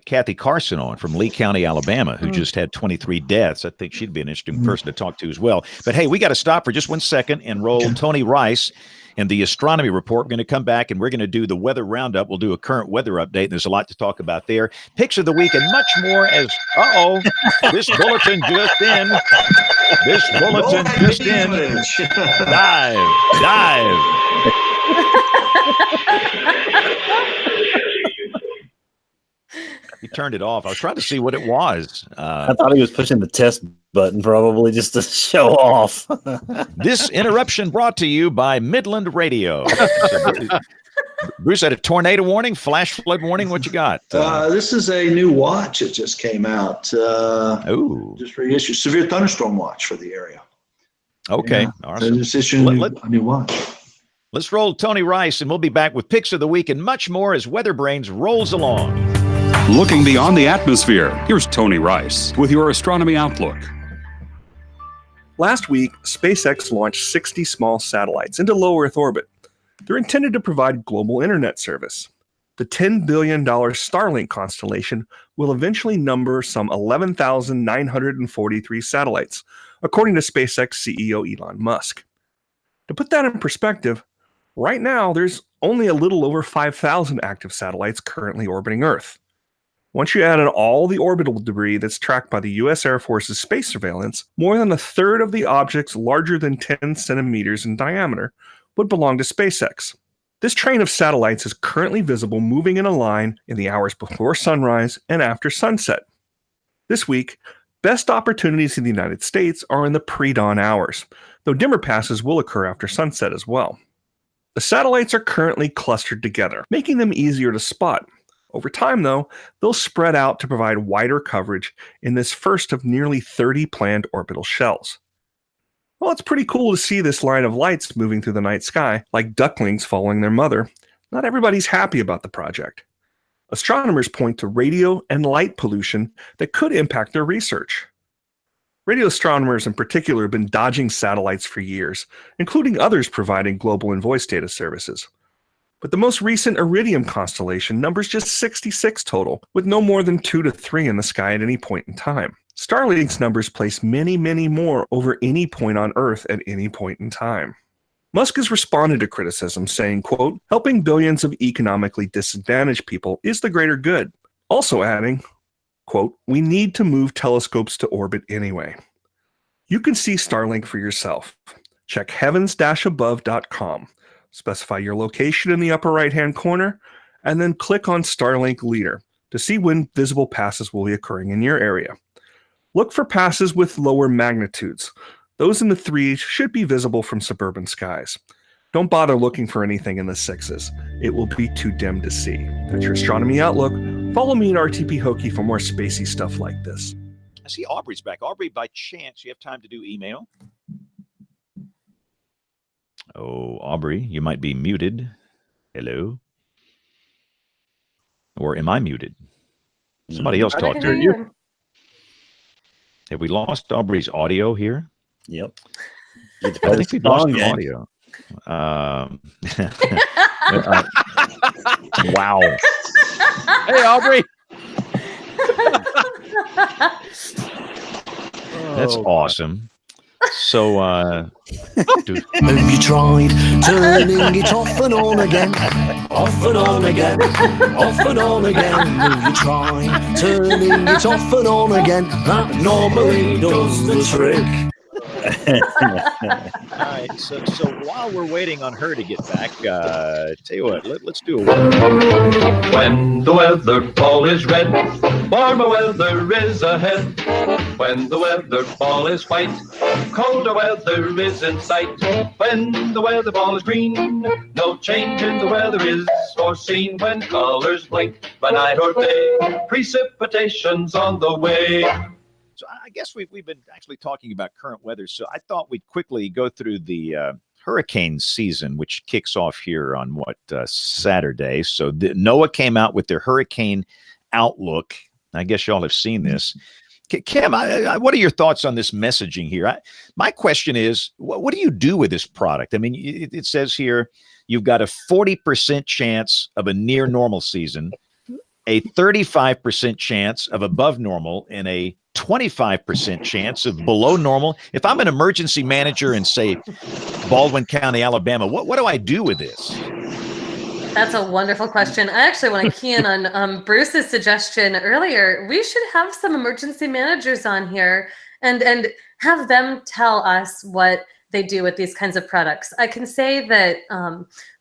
Kathy Carson on from Lee County, Alabama, who just had 23 deaths. I think she'd be an interesting person to talk to as well. But hey, we got to stop for just 1 second and roll Tony Rice and the Astronomy Report. We're going to come back and we're going to do the weather roundup. We'll do a current weather update. There's a lot to talk about there. Picks of the week and much more as, this bulletin just in. This bulletin just in. Dive. He turned it off. I was trying to see what it was. I thought he was pushing the test button probably just to show off. This interruption brought to you by Midland Radio. Bruce had a tornado warning, flash flood warning. What you got? This is a new watch that just came out. Just reissued. Severe thunderstorm watch for the area. Okay. Yeah. All right. So just issued a new watch. Let's roll Tony Rice, and we'll be back with Picks of the Week and much more as WeatherBrains rolls along. Looking beyond the atmosphere, here's Tony Rice with your astronomy outlook. Last week, SpaceX launched 60 small satellites into low Earth orbit. They're intended to provide global internet service. The $10 billion Starlink constellation will eventually number some 11,943 satellites, according to SpaceX CEO Elon Musk. To put that in perspective, right now there's only a little over 5,000 active satellites currently orbiting Earth. Once you add in all the orbital debris that's tracked by the U.S. Air Force's space surveillance, more than a third of the objects larger than 10 centimeters in diameter would belong to SpaceX. This train of satellites is currently visible moving in a line in the hours before sunrise and after sunset. This week, best opportunities in the United States are in the pre-dawn hours, though dimmer passes will occur after sunset as well. The satellites are currently clustered together, making them easier to spot. Over time, though, they'll spread out to provide wider coverage in this first of nearly 30 planned orbital shells. Well, it's pretty cool to see this line of lights moving through the night sky, like ducklings following their mother. Not everybody's happy about the project. Astronomers point to radio and light pollution that could impact their research. Radio astronomers in particular have been dodging satellites for years, including others providing global and voice data services. But the most recent Iridium constellation numbers just 66 total, with no more than 2 to 3 in the sky at any point in time. Starlink's numbers place many, many more over any point on Earth at any point in time. Musk has responded to criticism, saying, quote, helping billions of economically disadvantaged people is the greater good. Also adding, quote, we need to move telescopes to orbit anyway. You can see Starlink for yourself. Check heavens-above.com. Specify your location in the upper right-hand corner, and then click on Starlink Leader to see when visible passes will be occurring in your area. Look for passes with lower magnitudes. Those in the 3s should be visible from suburban skies. Don't bother looking for anything in the 6s. It will be too dim to see. That's your astronomy outlook. Follow me at RTP Hokie for more spacey stuff like this. I see Aubrey's back. Aubrey, by chance, you have time to do email? Oh, Aubrey, you might be muted. Hello? Or am I muted? Somebody else talk to you. Have we lost Aubrey's audio here? Yep. I think we lost her audio. Wow. Hey, Aubrey. That's awesome. So, have you tried turning it off and on again? Off and on again, off and on again. Have you tried turning it off and on again? That normally does the trick. All right, so while we're waiting on her to get back, tell you what, let's do a When the weather ball is red, warmer weather is ahead. When the weather ball is white, colder weather is in sight. When the weather ball is green, no change in the weather is foreseen. When colors blink by night or day, precipitation's on the way. So I guess we've been actually talking about current weather. So I thought we'd quickly go through the hurricane season, which kicks off here on Saturday. So NOAA came out with their hurricane outlook. I guess y'all have seen this. Kim, what are your thoughts on this messaging here? My question is, what do you do with this product? I mean, it says here you've got a 40% chance of a near normal season, a 35% chance of above normal, and a 25% chance of below normal. If I'm an emergency manager in, say, Baldwin County, Alabama, what do I do with this? That's a wonderful question. I actually want to key in on Bruce's suggestion earlier. We should have some emergency managers on here and have them tell us what they do with these kinds of products. I can say that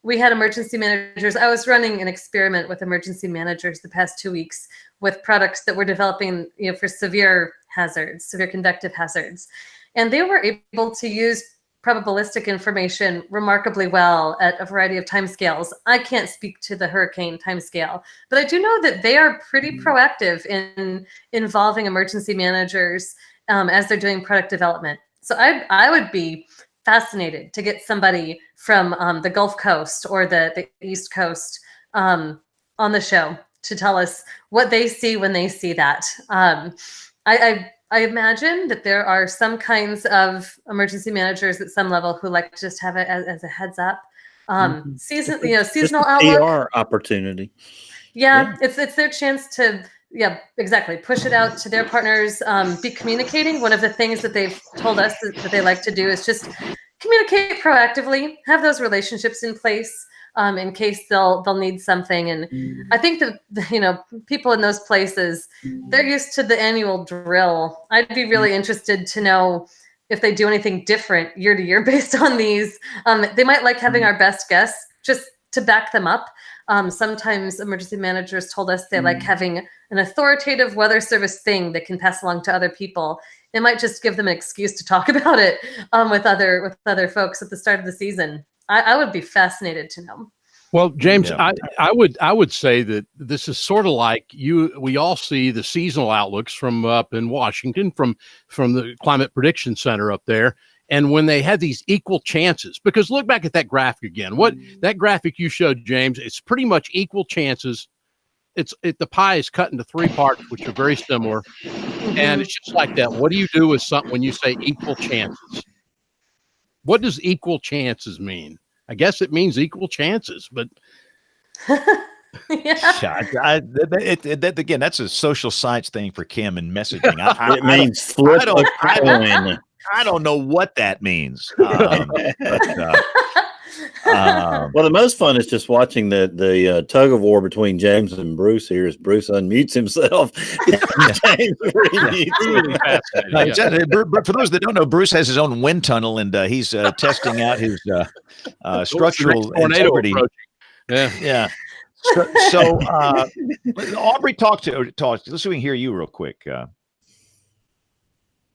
we had emergency managers. I was running an experiment with emergency managers the past 2 weeks with products that we're developing, for severe hazards, severe convective hazards. And they were able to use probabilistic information remarkably well at a variety of timescales. I can't speak to the hurricane timescale, but I do know that they are pretty proactive in involving emergency managers as they're doing product development. So I would be fascinated to get somebody from the Gulf Coast or the East Coast on the show to tell us what they see when they see that. I imagine that there are some kinds of emergency managers at some level who like to just have it as a heads up. Seasonal outlook. PR opportunity. Yeah, it's their chance to, exactly, push it out to their partners, be communicating. One of the things that they've told us that they like to do is just communicate proactively, have those relationships in place in case they'll need something. And I think that, people in those places, they're used to the annual drill. I'd be really interested to know if they do anything different year to year based on these. They might like having our best guess just to back them up. Sometimes emergency managers told us they like having an authoritative weather service thing that can pass along to other people. It might just give them an excuse to talk about it with other folks at the start of the season. I would be fascinated to know. Well, James, yeah. I would say that this is sort of like we all see the seasonal outlooks from up in Washington, from the Climate Prediction Center up there. And when they had these equal chances, because look back at that graphic again, that graphic you showed, James, it's pretty much equal chances. The pie is cut into 3 parts, which are very similar. And it's just like that. What do you do with something when you say equal chances? What does equal chances mean? I guess it means equal chances, but again, that's a social science thing for Kim and messaging. It means flip a coin. I don't know what that means. Well, the most fun is just watching the tug of war between James and Bruce here as Bruce unmutes himself. For those that don't know, Bruce has his own wind tunnel, and he's testing out his structural integrity. Yeah. So Aubrey, talk. Let's see if we can hear you real quick.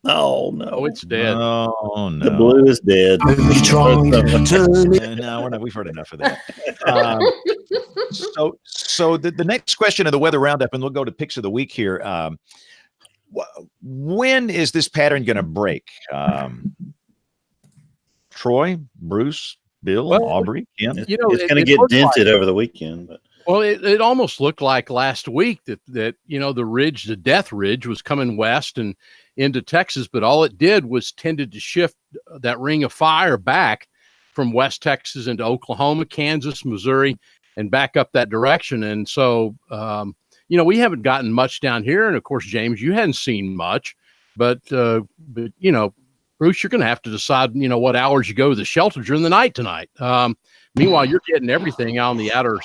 Oh no! Oh, it's dead. Oh no! The blue is dead. Have you tried turning? No, we've heard enough of that. So the next question of the weather roundup, and we'll go to picks of the week here. When is this pattern going to break? Troy, Bruce, Bill, Aubrey, Kim? It's going to get dented over the weekend. But. Well, it almost looked like last week that the death ridge was coming west and into Texas, but all it did was tended to shift that ring of fire back from West Texas into Oklahoma, Kansas, Missouri, and back up that direction. And so, we haven't gotten much down here. And of course, James, you hadn't seen much, but Bruce, you're going to have to decide, what hours you go to the shelter during the night tonight. Meanwhile, you're getting everything on the outer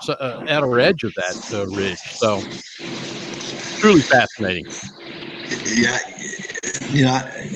edge of that ridge. So, truly fascinating. Yeah.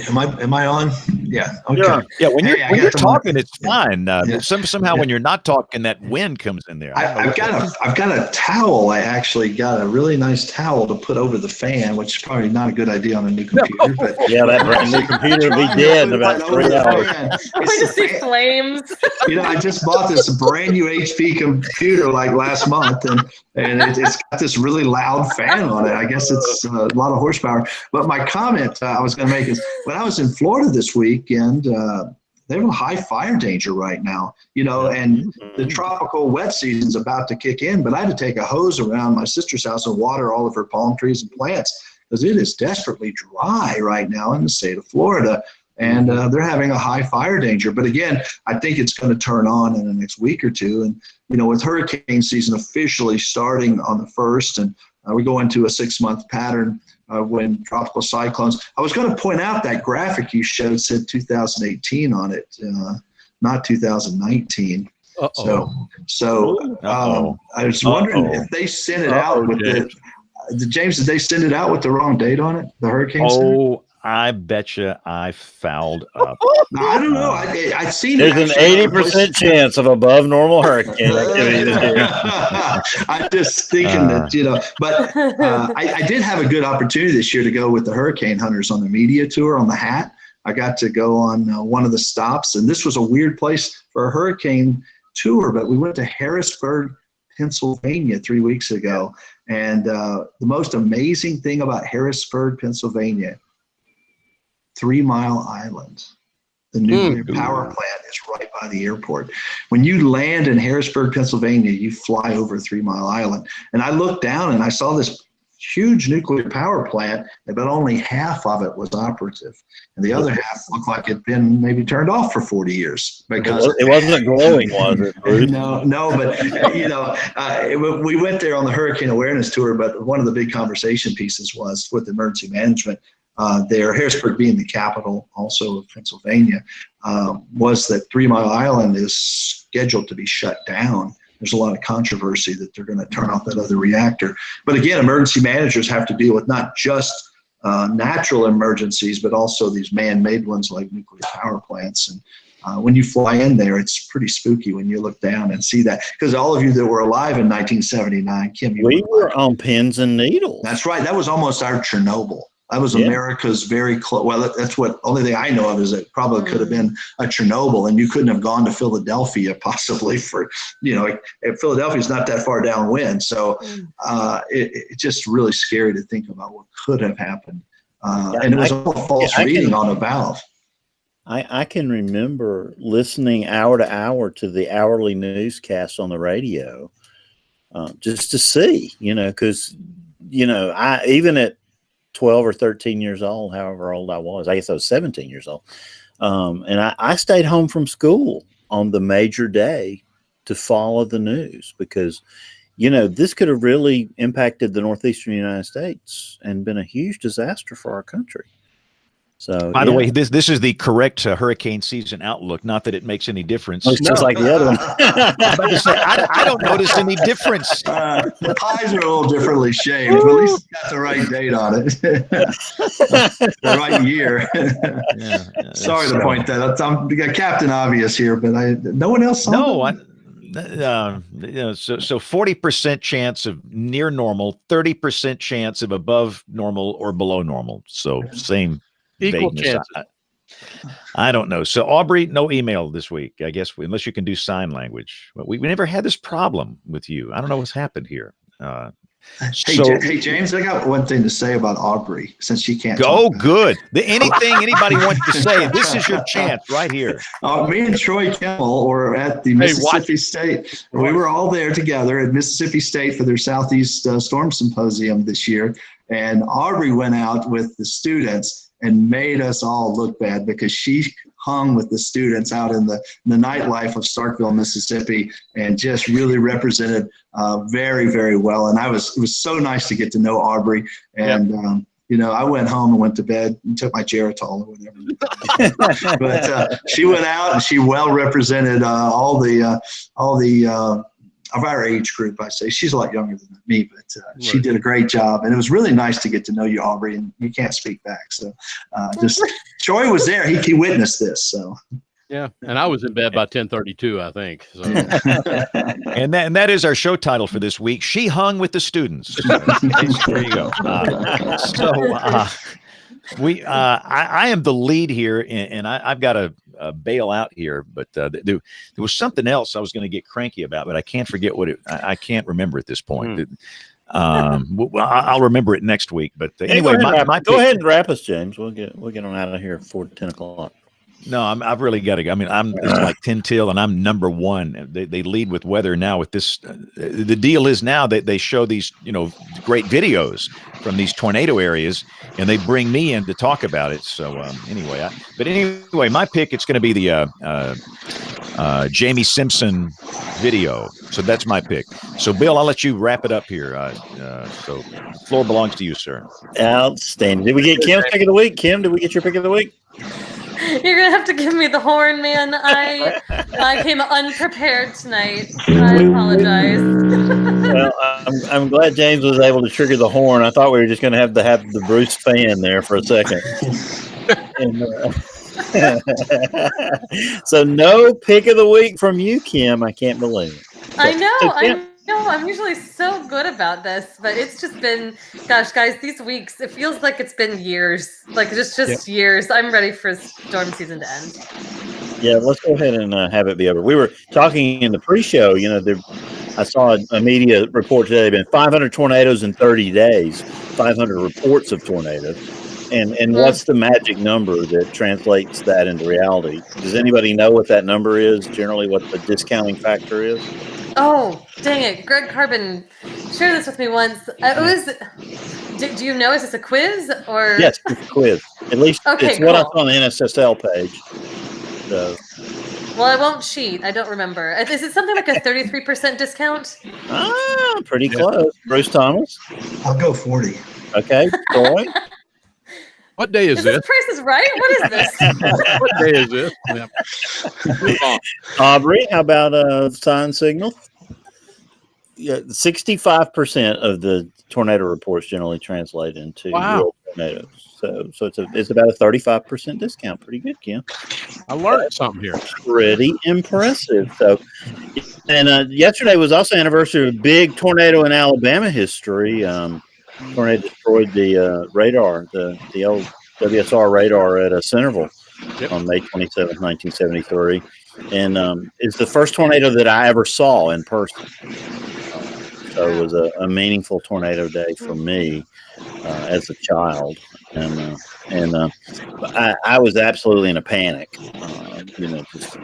Am I on? Yeah. Okay. Yeah. When you're talking, it's fine. Somehow when you're not talking, that wind comes in there. I've got a towel. I actually got a really nice towel to put over the fan, which is probably not a good idea on a new computer. But that brand new computer will be dead in about 3 hours. I just see flames. I just bought this brand new HP computer like last month, and it's got this really loud fan on it. I guess it's a lot of horsepower. But my comment I was going to make is when I was in Florida this weekend, they have a high fire danger right now, and the tropical wet season's about to kick in, but I had to take a hose around my sister's house and water all of her palm trees and plants because it is desperately dry right now in the state of Florida. And they're having a high fire danger. But again, I think it's going to turn on in the next week or two. And, with hurricane season officially starting on the 1st, and we go into a 6-month pattern when tropical cyclones. I was going to point out that graphic you showed said 2018 on it, not 2019. So I was wondering if they sent it out with James, did they send it out with the wrong date on it? The hurricane center? I bet you I fouled up. I don't know. I've seen. There's an 80% chance of above normal hurricane activity this year. I'm just thinking that, but I did have a good opportunity this year to go with the hurricane hunters on the media tour on the Hat. I got to go on one of the stops, and this was a weird place for a hurricane tour, but we went to Harrisburg, Pennsylvania 3 weeks ago. And the most amazing thing about Harrisburg, Pennsylvania, 3 Mile Island. The nuclear power plant is right by the airport. When you land in Harrisburg, Pennsylvania, you fly over 3 Mile Island. And I looked down and I saw this huge nuclear power plant, but only half of it was operative. And the other half looked like it'd been maybe turned off for 40 years. Because it wasn't glowing, was it, Bruce? No, but we went there on the hurricane awareness tour, but one of the big conversation pieces was with emergency management. There, Harrisburg being the capital also of Pennsylvania, was that 3 Mile Island is scheduled to be shut down. There's a lot of controversy that they're going to turn off that other reactor. But again, emergency managers have to deal with not just natural emergencies, but also these man-made ones like nuclear power plants. And when you fly in there, it's pretty spooky when you look down and see that. Because all of you that were alive in 1979, Kim, we were on pins and needles. That's right. That was almost our Chernobyl. That was America's very close. Well, that's what only thing I know of is it probably could have been a Chernobyl, and you couldn't have gone to Philadelphia possibly for, Philadelphia is not that far downwind. So it's just really scary to think about what could have happened. And it was all a false reading on a valve. I can remember listening hour to hour to the hourly newscast on the radio just to see, because, I even at 12 or 13 years old, however old I was. I guess I was 17 years old. And I stayed home from school on the major day to follow the news because, this could have really impacted the northeastern United States and been a huge disaster for our country. So, by the way, this is the correct hurricane season outlook. Not that it makes any difference. It's just like the other one. I'm about to say, I don't notice any difference. The pies are a little differently shaped, but at least it's got the right date on it. The right year. Sorry to point that out. I'm Captain Obvious here, but no one else saw so 40% chance of near normal, 30% chance of above normal or below normal. So same Equal chances. I don't know. So Aubrey, no email this week, I guess, unless you can do sign language. But we never had this problem with you. I don't know what's happened here. Hey, James, I got one thing to say about Aubrey, since she can't. Oh, good. Anything anybody wants to say, this is your chance right here. Me and Troy Kimmel were at the Mississippi State. We were all there together at Mississippi State for their Southeast Storm Symposium this year. And Aubrey went out with the students and made us all look bad because she hung with the students out in the nightlife of Starkville, Mississippi, and just really represented very, very well. And it was so nice to get to know Aubrey. And, I went home and went to bed and took my Geritol or whatever. But she went out and she well represented all the of our age group, I say. She's a lot younger than me, but she did a great job. And it was really nice to get to know you, Aubrey, and you can't speak back. So Troy was there. He witnessed this. So. Yeah, and I was in bed by 10:32, I think. So. and that is our show title for this week. She hung with the students. There you go. I am the lead here, and I've got to bail out here. But there was something else I was going to get cranky about, but I can't forget what I can't remember at this point. I'll remember it next week. But anyway, go ahead and wrap us, James. We'll get on out of here before 10 o'clock. No, I've really got to go. I mean, it's like 10 till, and I'm number one. They lead with weather now. With this, the deal is now that they show these, great videos from these tornado areas, and they bring me in to talk about it. So anyway, my pick, it's going to be the Jamie Simpson video. So that's my pick. So Bill, I'll let you wrap it up here. So floor belongs to you, sir. Outstanding. Did we get Kim's pick of the week? Kim, did we get your pick of the week? You're gonna have to give me the horn, man. I came unprepared tonight. I apologize. Well, I'm glad James was able to trigger the horn. I thought we were just gonna have the Bruce fan there for a second. So no pick of the week from you, Kim. I can't believe it. I know. I'm usually so good about this, but it's just been, gosh, guys, these weeks, it feels like it's been years, like just years. I'm ready for storm season to end. Yeah, let's go ahead and have it be over. We were talking in the pre-show, I saw a media report today, been 500 tornadoes in 30 days, 500 reports of tornadoes. And what's the magic number that translates that into reality? Does anybody know what that number is, generally what the discounting factor is? Oh, dang it. Greg Carbon shared this with me once. Do you know, is this a quiz or? Yes, it's a quiz. At least it's what I saw on the NSSL page. So. Well, I won't cheat. I don't remember. Is it something like a 33% discount? Ah, pretty close. Bruce Thomas? I'll go 40. Okay, Troy? What day is this? Price is Right? What is this? What day is this? Yeah. Aubrey, how about sign signal? Yeah, 65% of the tornado reports generally translate into real tornadoes. So it's about a 35% discount. Pretty good, Kim. I learned something here. Pretty impressive. So, and yesterday was also anniversary of a big tornado in Alabama history. Tornado destroyed the radar, the old WSR radar at Centerville on May 27, 1973. And it's the first tornado that I ever saw in person. So it was a meaningful tornado day for me as a child. And I was absolutely in a panic, just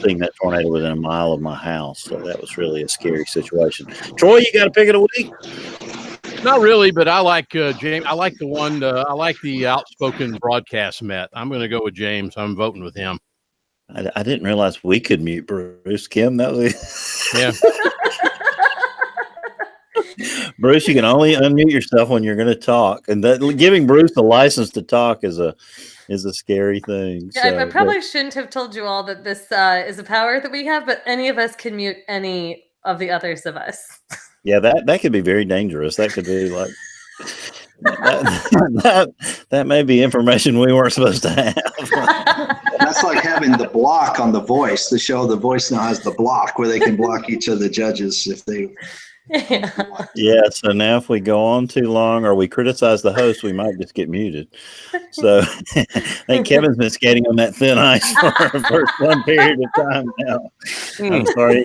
seeing that tornado within a mile of my house. So that was really a scary situation. Troy, you got a pick of the week? Not really, but I like James. I like the one. I like the outspoken broadcast Met. I'm going to go with James. I'm voting with him. I didn't realize we could mute Bruce. Kim, that was yeah. Bruce, you can only unmute yourself when you're going to talk, and giving Bruce the license to talk is a scary thing. Yeah, I probably shouldn't have told you all that this is a power that we have, but any of us can mute any of the others of us. Yeah, that could be very dangerous. That could be like that may be information we weren't supposed to have. That's like having the block on The Voice. The show The Voice now has the block where they can block each of the judges if they. Yeah, so now if we go on too long or we criticize the host, we might just get muted. So I think Kevin's been skating on that thin ice for some period of time now. I'm sorry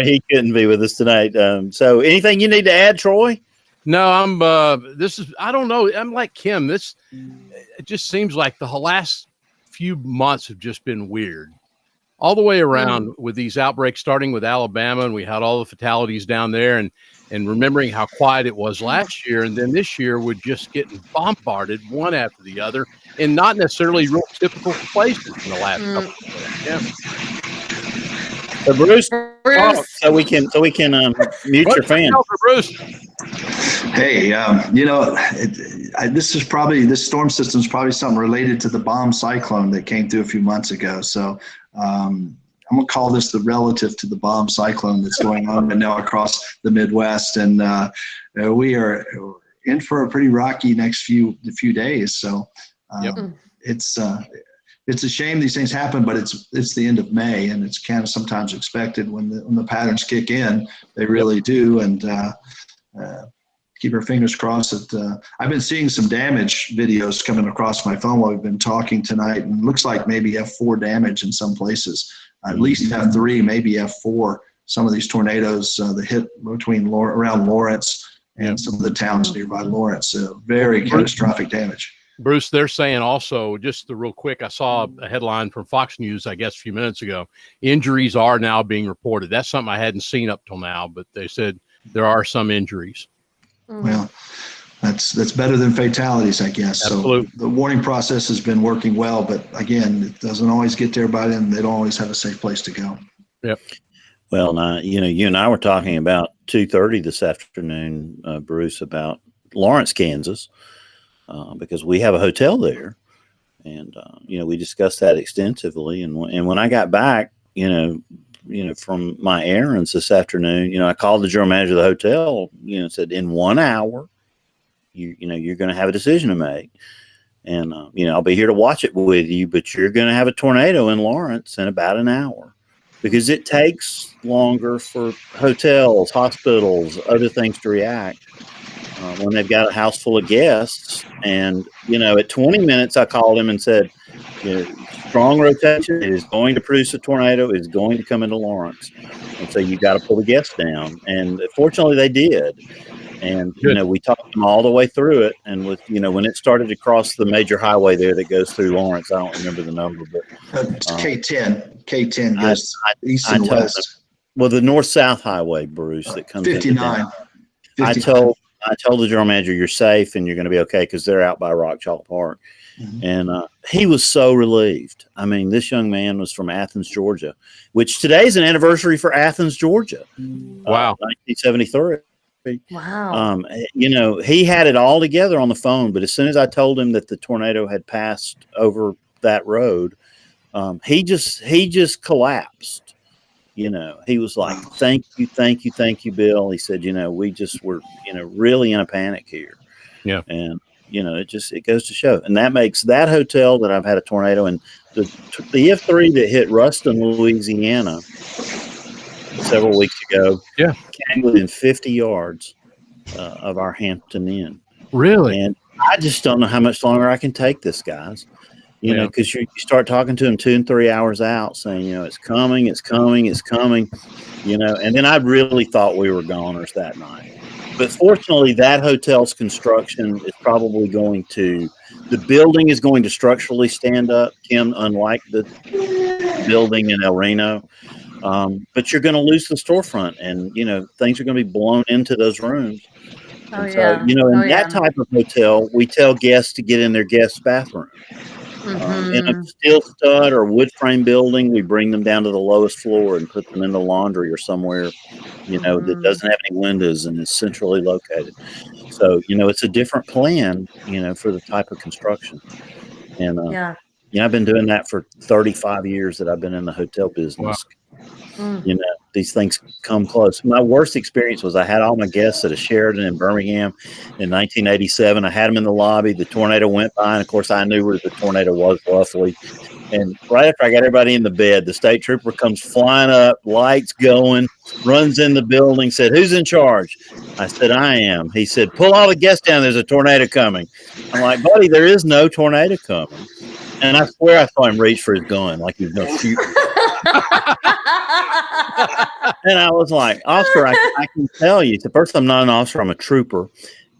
he couldn't be with us tonight. So anything you need to add, Troy? No, I don't know. I'm like Kim. It just seems like the last few months have just been weird. All the way around with these outbreaks, starting with Alabama, and we had all the fatalities down there, and remembering how quiet it was last year, and then this year we're just getting bombarded one after the other, in not necessarily real typical places in the last couple of days. Yeah. So Bruce, so we can mute your fan. Bruce. Hey, this storm system is probably something related to the bomb cyclone that came through a few months ago. So I'm going to call this the relative to the bomb cyclone that's going on right now across the Midwest. And we are in for a pretty rocky next few days. So it's a shame these things happen, but it's the end of May, and it's kind of sometimes expected when the patterns kick in. They really do, and keep our fingers crossed that I've been seeing some damage videos coming across my phone while we've been talking tonight, and it looks like maybe F4 damage in some places, at least F3, maybe F4. Some of these tornadoes that hit around Lawrence and some of the towns nearby Lawrence, so very catastrophic damage. Bruce, they're saying also, just real quick, I saw a headline from Fox News, I guess, a few minutes ago. Injuries are now being reported. That's something I hadn't seen up till now, but they said there are some injuries. Well, that's better than fatalities, I guess. Absolutely. So the warning process has been working well, but again, it doesn't always get to everybody, and they don't always have a safe place to go. Yep. Well, now, you and I were talking about 2:30 this afternoon, Bruce, about Lawrence, Kansas. Because we have a hotel there, and we discussed that extensively. And when I got back, from my errands this afternoon, I called the general manager of the hotel. Said in 1 hour, you're going to have a decision to make, and I'll be here to watch it with you. But you're going to have a tornado in Lawrence in about an hour, because it takes longer for hotels, hospitals, other things to react. When they've got a house full of guests. And, at 20 minutes, I called him and said, strong rotation, it is going to produce a tornado, it's going to come into Lawrence. And so you got to pull the guests down. And fortunately, they did. And, we talked them all the way through it. And when it started to cross the major highway there that goes through Lawrence, I don't remember the number, but it's K10. K10 goes east and west. Well, the north-south highway, Bruce, that comes 59. I told the general manager, you're safe and you're going to be okay, because they're out by Rock Chalk Park. Mm-hmm. And he was so relieved. I mean, this young man was from Athens, Georgia, which today is an anniversary for Athens, Georgia. Wow. 1973. Wow. He had it all together on the phone, but as soon as I told him that the tornado had passed over that road, he just collapsed. He was like, thank you, Bill. He said, we just were, really in a panic here. Yeah. And, it goes to show. And that makes that hotel that I've had a tornado, and the F3 that hit Ruston, Louisiana several weeks ago. Yeah. Came within 50 yards of our Hampton Inn. Really? And I just don't know how much longer I can take this, guys. Because you start talking to them 2 and 3 hours out saying, it's coming. And then I really thought we were goners that night. But fortunately, that hotel's construction is probably the building is going to structurally stand up, Kim, unlike the building in El Reno. But you're going to lose the storefront, and, things are going to be blown into those rooms. That type of hotel, we tell guests to get in their guest bathroom. In a steel stud or wood frame building, we bring them down to the lowest floor and put them in the laundry or somewhere, that doesn't have any windows and is centrally located. So, it's a different plan, for the type of construction. And, I've been doing that for 35 years that I've been in the hotel business. Wow. these things come close. My worst experience was I had all my guests at a Sheraton in Birmingham in 1987. I had them in the lobby. The tornado went by, and of course, I knew where the tornado was roughly. And right after I got everybody in the bed, the state trooper comes flying up, lights going, runs in the building, said, "Who's in charge?" I said, "I am." He said, "Pull all the guests down. There's a tornado coming." I'm like, "Buddy, there is no tornado coming." And I swear I saw him reach for his gun like he was going to shoot me. And I was like, "Officer, I can tell you. First, I'm not an officer. I'm a trooper.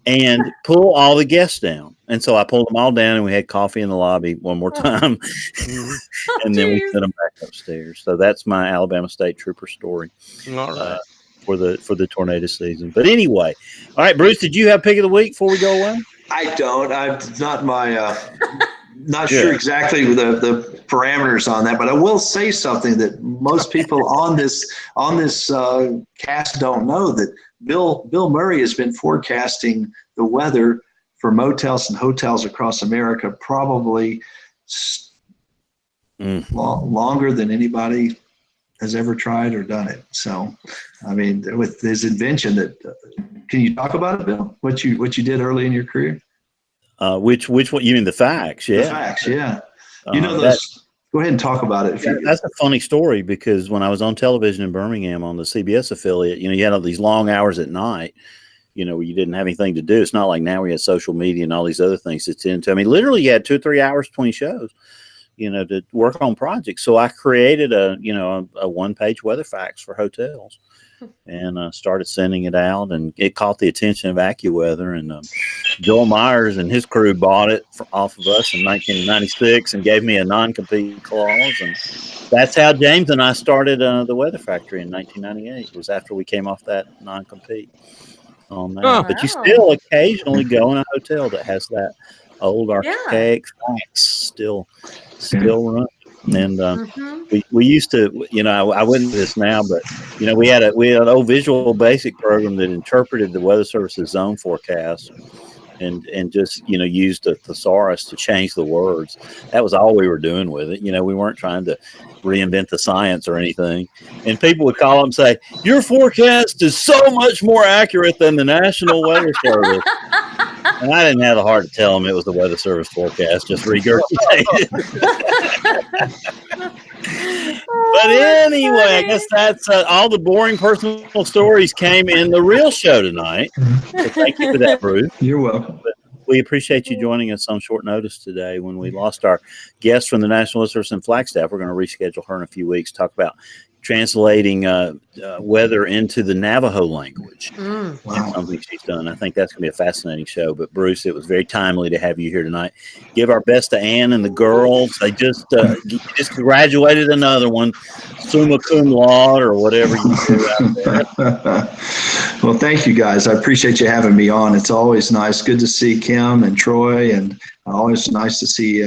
And pull all the guests down." And so I pulled them all down, and we had coffee in the lobby one more time. And then we sent them back upstairs. So that's my Alabama State Trooper story. All right. For the tornado season. But anyway, all right, Bruce, did you have pick of the week before we go away? I don't. I'm not my not sure exactly the parameters on that, but I will say something that most people on this cast don't know, that Bill Murray has been forecasting the weather for motels and hotels across America probably longer than anybody has ever tried or done it. So, I mean, with his invention, can you talk about it, Bill? What you did early in your career? Which one? You mean the facts? Yeah, the facts. Yeah. You know those. Go ahead and talk about it. That's a funny story, because when I was on television in Birmingham on the CBS affiliate, you had all these long hours at night, where you didn't have anything to do. It's not like now we have social media and all these other things that's into. I mean, literally you had 2 or 3 hours between shows, to work on projects. So I created a one-page weather facts for hotels and started sending it out, and it caught the attention of AccuWeather, and Joel Myers and his crew bought it off of us in 1996 and gave me a non-compete clause, and that's how James and I started the Weather Factory in 1998. It was after we came off that non-compete on that. Oh, but you still occasionally go in a hotel that has that old archaic facts still run. And we used to, I wouldn't do this now, but we had an old Visual Basic program that interpreted the Weather Service's zone forecast and just used a thesaurus to change the words. That was all we were doing with it. We weren't trying to reinvent the science or anything. And people would call and say, "Your forecast is so much more accurate than the National Weather Service." And I didn't have the heart to tell them it was the Weather Service forecast, just regurgitated. But anyway, I guess that's all the boring personal stories came in the real show tonight. So thank you for that, Bruce. You're welcome. But we appreciate you joining us on short notice today. When we lost our guest from the National Weather Service in Flagstaff, we're going to reschedule her in a few weeks, talk about translating weather into the Navajo language. Wow. Something she's done. I think that's going to be a fascinating show. But Bruce, it was very timely to have you here tonight. Give our best to Ann and the girls. They just graduated another one, summa cum laude or whatever you do out there. Well, thank you guys. I appreciate you having me on. It's always nice. Good to see Kim and Troy, and always nice to see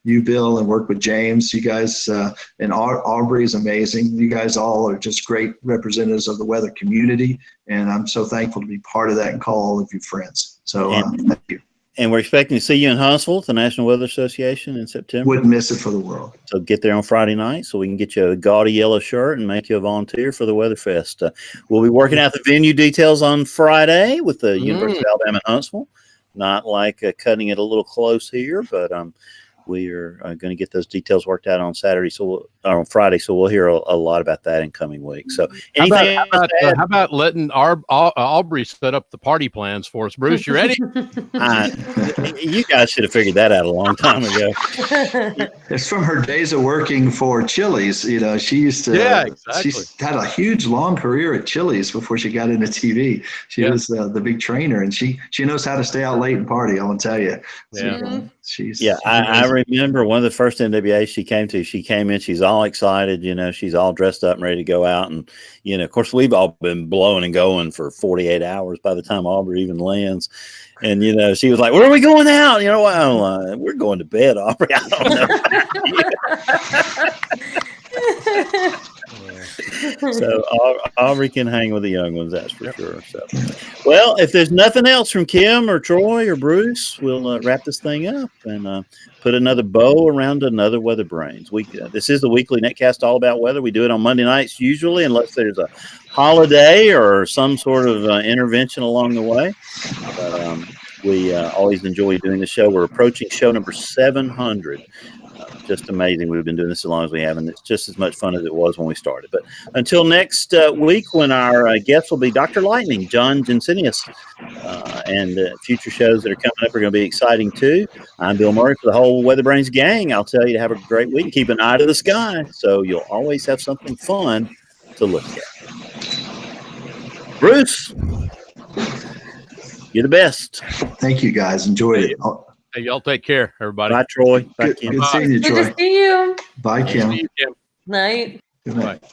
you, Bill, and work with James. You guys and Aubrey is amazing. You guys all are just great representatives of the weather community, and I'm so thankful to be part of that and call all of you friends. So thank you. And we're expecting to see you in Huntsville at the National Weather Association in September. Wouldn't miss it for the world. So get there on Friday night so we can get you a gaudy yellow shirt and make you a volunteer for the Weather Fest. We'll be working out the venue details on Friday with the University of Alabama in Huntsville. Not like cutting it a little close here, but we are going to get those details worked out on Saturday, on Friday. So we'll hear a lot about that in coming weeks. So how about letting Aubrey set up the party plans for us? Bruce, you ready? You guys should have figured that out a long time ago. It's from her days of working for Chili's. She used to. Yeah, exactly. She had a huge, long career at Chili's before she got into TV. She was the big trainer, and she knows how to stay out late and party. I will tell you. I remember one of the first NWA she came in, she's all excited, she's all dressed up and ready to go out. And, of course, we've all been blowing and going for 48 hours by the time Aubrey even lands. And, she was like, "Where are we going out?" Well, we're going to bed, Aubrey. I don't know. So Aubrey can hang with the young ones, that's for sure. So, well, if there's nothing else from Kim or Troy or Bruce, we'll wrap this thing up and put another bow around another Weather Brains. This is the weekly netcast all about weather. We do it on Monday nights usually, unless there's a holiday or some sort of intervention along the way. But we always enjoy doing the show. We're approaching show number 700. Just amazing. We've been doing this as long as we have, and it's just as much fun as it was when we started. But until next week, when our guest will be Dr. Lightning, John Jensenius, and future shows that are coming up are going to be exciting too. I'm Bill Murray for the whole Weather Brains gang. I'll tell you to have a great week. Keep an eye to the sky so you'll always have something fun to look at. Bruce, you're the best. Thank you, guys. Enjoyed it. Hey, y'all take care, everybody. Bye, Troy. Bye, Good, Kim. good seeing you, Troy. Good to see you. Bye, Kim. See you, Kim. Night. Good night. Bye.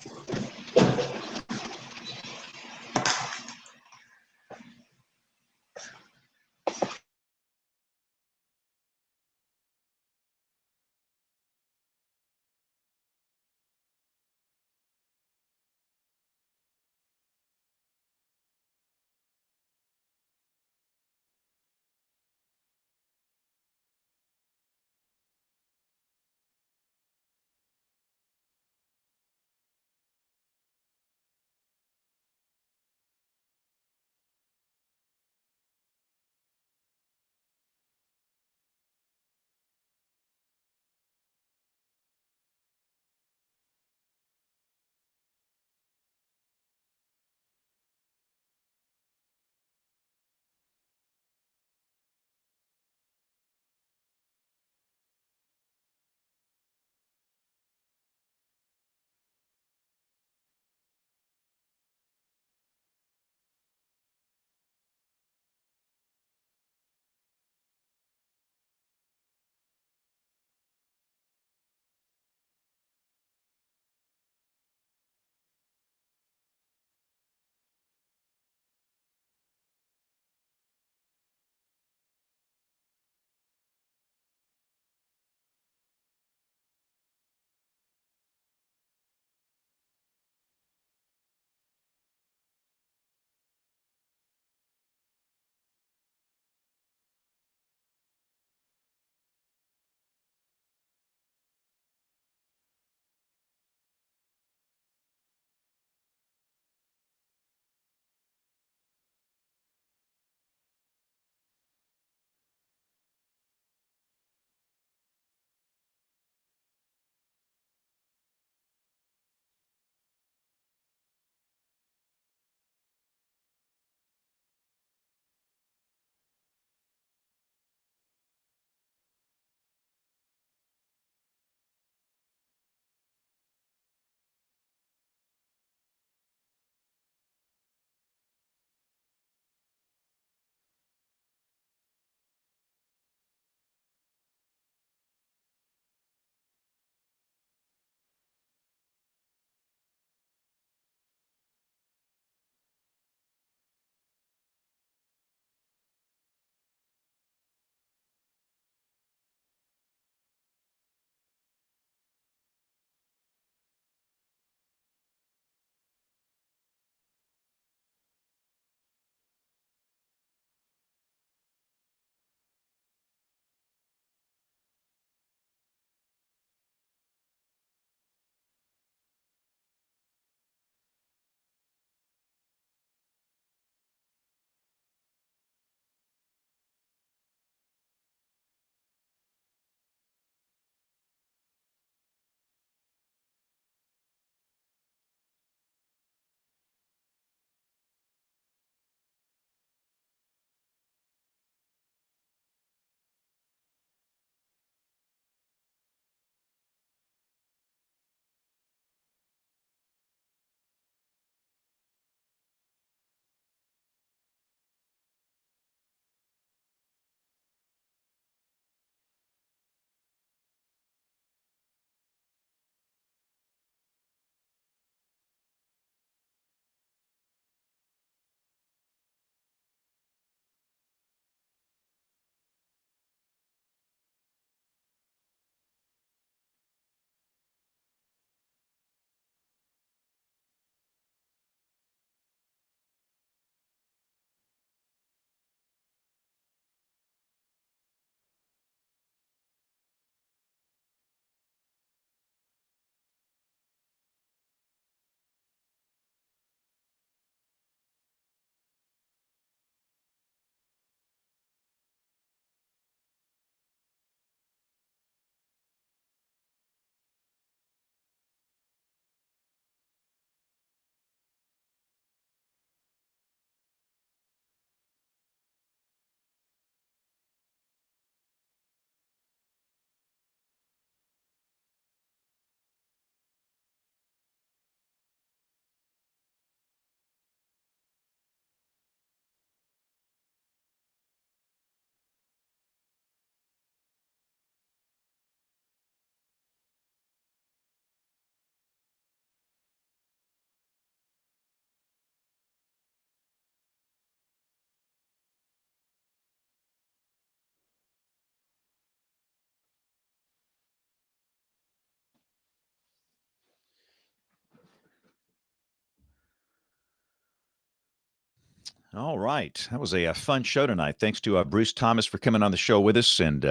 All right. That was a fun show tonight. Thanks to Bruce Thomas for coming on the show with us. And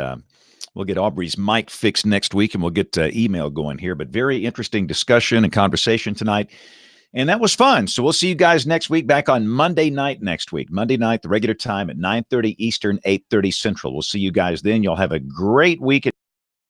we'll get Aubrey's mic fixed next week, and we'll get email going here. But very interesting discussion and conversation tonight. And that was fun. So we'll see you guys next week, back on Monday night next week. Monday night, the regular time at 9:30 Eastern, 8:30 Central. We'll see you guys then. Y'all have a great week.